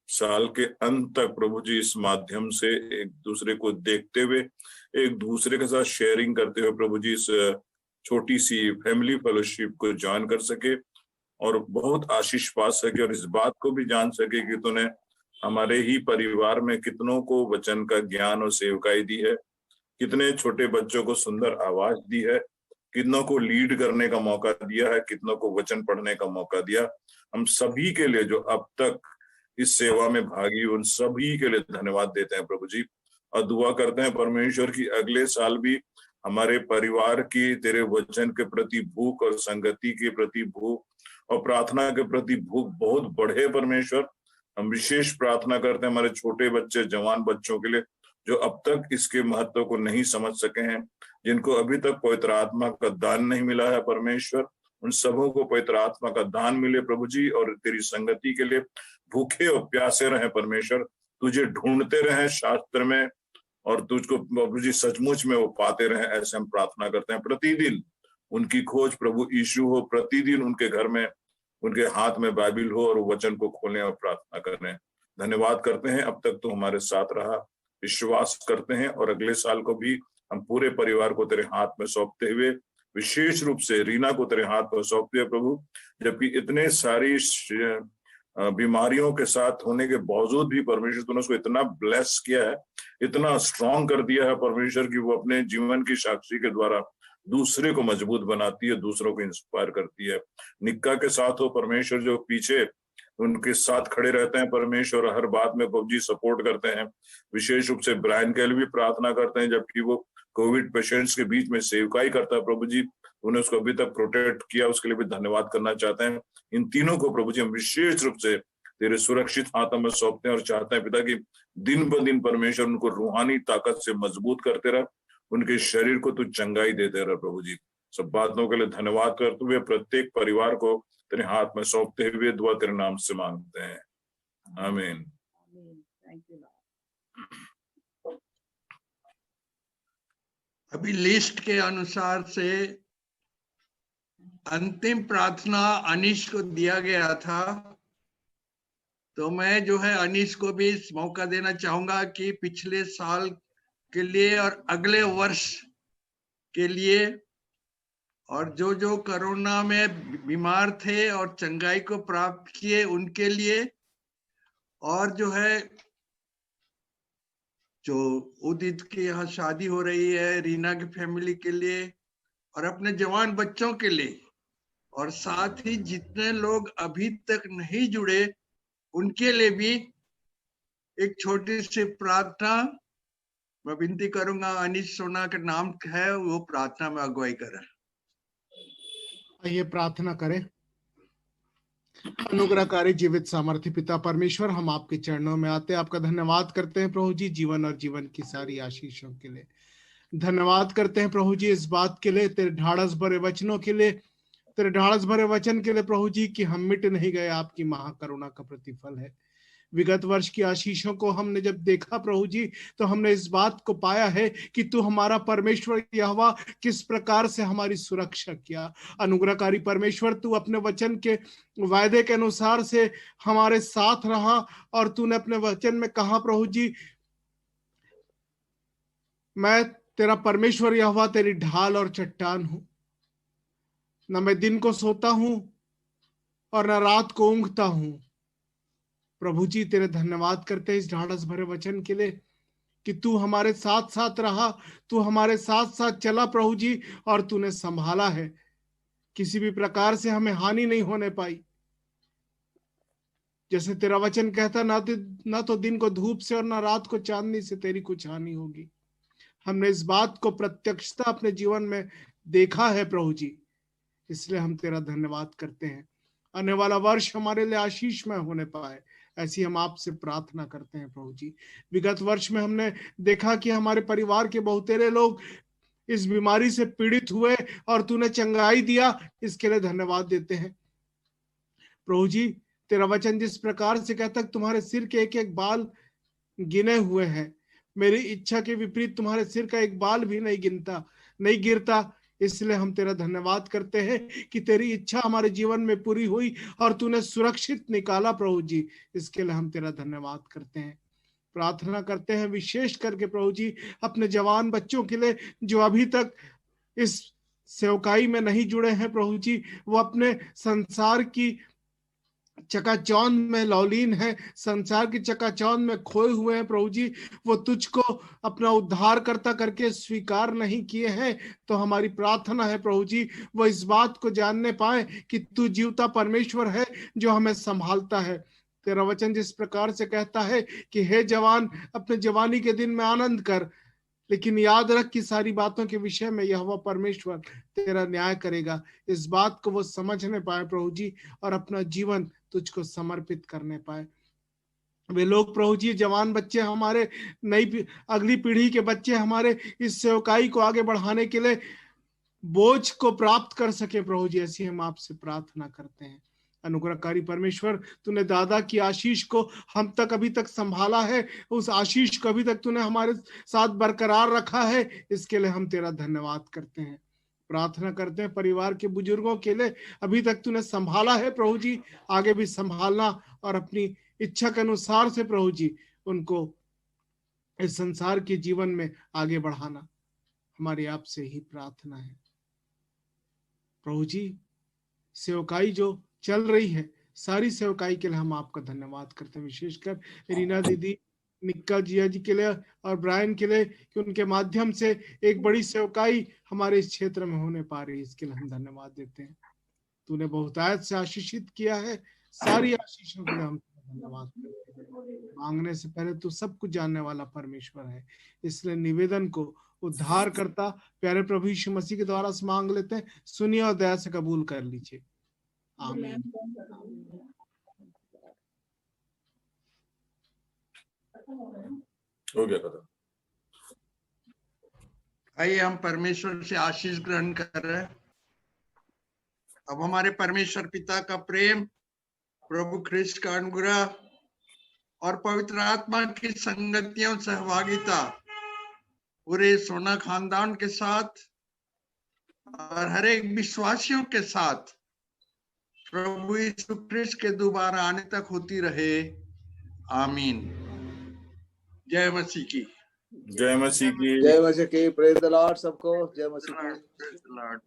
साल के अंत तक प्रभु जी इस माध्यम से एक दूसरे को देखते हुए, एक दूसरे के साथ शेयरिंग करते हुए प्रभु जी इस छोटी सी फैमिली फेलोशिप को ज्वाइन कर सके और बहुत आशीष पा सके, और इस बात को भी जान सके कि तूने हमारे ही परिवार में कितनों को वचन का ज्ञान और सेवकाई दी है, कितने छोटे बच्चों को सुंदर आवाज दी है, कितनों को लीड करने का मौका दिया है, कितनों को वचन पढ़ने का मौका दिया। हम सभी के लिए जो अब तक इस सेवा में भागी, उन सभी के लिए धन्यवाद देते हैं प्रभु जी, और दुआ करते हैं परमेश्वर की अगले साल भी हमारे परिवार की तेरे वचन के प्रति भूख और संगति के प्रति भूख और प्रार्थना के प्रति भूख बहुत बढ़े परमेश्वर। हम विशेष प्रार्थना करते हैं हमारे छोटे बच्चे, जवान बच्चों के लिए जो अब तक इसके महत्व को नहीं समझ सके हैं, जिनको अभी तक पवित्र आत्मा का दान नहीं मिला है परमेश्वर, उन सबों को पवित्र आत्मा का दान मिले प्रभु जी, और तेरी संगति के लिए भूखे और प्यासे रहे परमेश्वर, तुझे ढूंढते रहे शास्त्र में और तुझको प्रभु जी सचमुच में वो पाते रहे, ऐसे हम प्रार्थना करते हैं। प्रतिदिन उनकी खोज प्रभु यीशु हो, प्रतिदिन उनके घर में उनके हाथ में बाइबिल हो और वो वचन को खोलें और प्रार्थना करें। धन्यवाद करते हैं, अब तक तो हमारे साथ रहा, विश्वास करते हैं और अगले साल को भी हम पूरे परिवार को तेरे हाथ में सौंपते हुए, विशेष रूप से रीना को तेरे हाथ में सौंपते हुए प्रभु, जबकि इतने सारी बीमारियों के साथ होने के बावजूद भी परमेश्वर तूने उसको इतना ब्लेस किया है, इतना स्ट्रॉन्ग कर दिया है परमेश्वर की वो अपने जीवन की साक्षी के द्वारा दूसरे को मजबूत बनाती है, दूसरों को इंस्पायर करती है। निक्का के साथ हो परमेश्वर, जो पीछे उनके साथ खड़े रहते हैं परमेश्वर, हर बात में प्रभु जी सपोर्ट करते हैं। विशेष रूप से ब्रायन के लिए भी प्रार्थना करते हैं, जबकि वो कोविड पेशेंट्स के बीच में सेवकाई करता है प्रभु जी, उन्हें उसको अभी तक प्रोटेक्ट किया, उसके लिए भी धन्यवाद करना चाहते हैं। इन तीनों को प्रभु जी हम विशेष रूप से तेरे सुरक्षित हाथों में सौंपते हैं और चाहते हैं पिता की दिन ब दिन परमेश्वर उनको रूहानी ताकत से मजबूत करते रह, उनके शरीर को तू चंगाई देते रह प्रभु जी। सब बातों के लिए धन्यवाद करते हुए प्रत्येक परिवार को तेरे हाथ में सौंपते हुए दुआ तेरे नाम से मांगते हैं, आमीन। Thank you Lord. अभी लिस्ट के अनुसार से अंतिम प्रार्थना अनीश को दिया गया था, तो मैं जो है अनीश को भी मौका देना चाहूंगा कि पिछले साल के लिए और अगले वर्ष के लिए, और जो जो कोरोना में बीमार थे और चंगाई को प्राप्त किए उनके लिए, और जो है जो उदित के यहाँ शादी हो रही है, रीना की फैमिली के लिए, और अपने जवान बच्चों के लिए, और साथ ही जितने लोग अभी तक नहीं जुड़े उनके लिए भी एक छोटी सी प्रार्थना मैं विनती करूंगा। अनीश सोना का नाम है, वो प्रार्थना में अगुवाई करें। आइए प्रार्थना करें। अनुग्रहकारी जीवित सामर्थ्य पिता परमेश्वर, हम आपके चरणों में आते हैं, आपका धन्यवाद करते हैं प्रभु जी जीवन और जीवन की सारी आशीषों के लिए। धन्यवाद करते हैं प्रभु जी इस बात के लिए, तेरे ढाढ़स भरे वचनों के लिए, तेरे ढाढ़स भरे वचन के लिए प्रभु जी कि हम मिट नहीं गए, आपकी महाकरुणा का प्रतिफल है। विगत वर्ष की आशीषों को हमने जब देखा प्रभु जी, तो हमने इस बात को पाया है कि तू हमारा परमेश्वर यहोवा किस प्रकार से हमारी सुरक्षा किया। अनुग्रहकारी परमेश्वर, तू अपने वचन के वायदे के अनुसार से हमारे साथ रहा, और तूने अपने वचन में कहा प्रभु जी, मैं तेरा परमेश्वर यहोवा तेरी ढाल और चट्टान हूं, न मैं दिन को सोता हूं और न रात को ऊँघता हूं। प्रभु जी तेरे धन्यवाद करते हैं इस ढाढ़स भरे वचन के लिए कि तू हमारे साथ साथ रहा, तू हमारे साथ साथ चला प्रभु जी, और तूने संभाला है। किसी भी प्रकार से हमें हानि नहीं होने पाई। जैसे तेरा वचन कहता, ना तो दिन को धूप से और ना रात को चांदनी से तेरी कुछ हानि होगी। हमने इस बात को प्रत्यक्षता अपने जीवन में देखा है प्रभु जी, इसलिए हम तेरा धन्यवाद करते हैं। आने वाला वर्ष हमारे लिए आशीषमय होने पाए, ऐसी हम आपसे प्रार्थना करते हैं प्रभु जी। विगत वर्ष में हमने देखा कि हमारे परिवार के बहुतेरे लोग इस बीमारी से पीड़ित हुए और तूने चंगाई दिया, इसके लिए धन्यवाद देते हैं प्रभु जी। तेरा वचन जिस प्रकार से कहता है तुम्हारे सिर के एक एक बाल गिने हुए हैं, मेरी इच्छा के विपरीत तुम्हारे सिर का एक बाल भी नहीं गिरता, इसलिए हम तेरा धन्यवाद करते हैं कि तेरी इच्छा हमारे जीवन में पूरी हुई और तूने सुरक्षित निकाला प्रभु जी, इसके लिए हम तेरा धन्यवाद करते हैं। प्रार्थना करते हैं विशेष करके प्रभु जी अपने जवान बच्चों के लिए जो अभी तक इस सेवकाई में नहीं जुड़े हैं प्रभु जी, वो अपने संसार की चकाचौंध में लौलीन है, संसार की चकाचौंध में खोए हुए हैं प्रभु जी, वो तुझको अपना उद्धारकर्ता करके स्वीकार नहीं किए हैं, तो हमारी प्रार्थना है प्रभु जी वो इस बात को जानने पाए कि तू जीवता परमेश्वर है जो हमें संभालता है। तेरा वचन जिस प्रकार से कहता है कि हे जवान, अपने जवानी के दिन में आनंद कर, लेकिन याद रख कि सारी बातों के विषय में यहोवा परमेश्वर तेरा न्याय करेगा। इस बात को वो समझने पाए प्रभु जी, और अपना जीवन तुझको समर्पित करने पाए। वे लोग प्रभु जी, जवान बच्चे हमारे, नई अगली पीढ़ी के बच्चे हमारे, इस सेवकाई को आगे बढ़ाने के लिए बोझ को प्राप्त कर सके प्रभु जी, ऐसी हम आपसे प्रार्थना करते हैं। अनुग्रहकारी परमेश्वर, तूने दादा की आशीष को हम तक अभी तक संभाला है, उस आशीष को अभी तक तूने हमारे साथ बरकरार रखा है, इसके लिए हम तेरा धन्यवाद करते हैं। प्रार्थना करते हैं परिवार के बुजुर्गों के लिए, अभी तक तूने संभाला है प्रभु जी, आगे भी संभालना और अपनी इच्छा के अनुसार से प्रभु जी उनको इस संसार के जीवन में आगे बढ़ाना हमारी आपसे ही प्रार्थना है प्रभु जी। सेवकाई जो चल रही है, सारी सेवकाई के लिए हम आपका धन्यवाद करते हैं, विशेषकर रीना दीदी, निक्का जिया जी के लिए और ब्रायन के लिए, कि उनके माध्यम से एक बड़ी सेवकाई हमारे इस क्षेत्र में होने पा रही है, इसके लिए हम धन्यवाद देते हैं। तूने बहुतायत से आशीषित किया है, सारी आशीषों के लिए हम धन्यवाद करते हैं। मांगने से पहले तू सब कुछ जानने वाला परमेश्वर है, इसलिए निवेदन को उद्धार करता प्यारे प्रभु यीशु मसीह के द्वारा से मांग लेते हैं, सुनिए और दया से कबूल कर लीजिए, आमीन। हो गया खत्म। आइए हम परमेश्वर से आशीष ग्रहण कर रहे हैं। अब हमारे परमेश्वर पिता का प्रेम, प्रभु ख्रिस्ट का अनुग्रह और पवित्र आत्मा की संगतियों सहभागिता पूरे सोना खानदान के साथ और हर एक विश्वासियों के साथ प्रभु यीशु ख्रिस्ट के दोबारा आने तक होती रहे, आमीन। जय मसीह की, जय मसीह की, जय मसीह की, प्रेज द लॉर्ड सबको, जय मसीह की। Praise the Lord.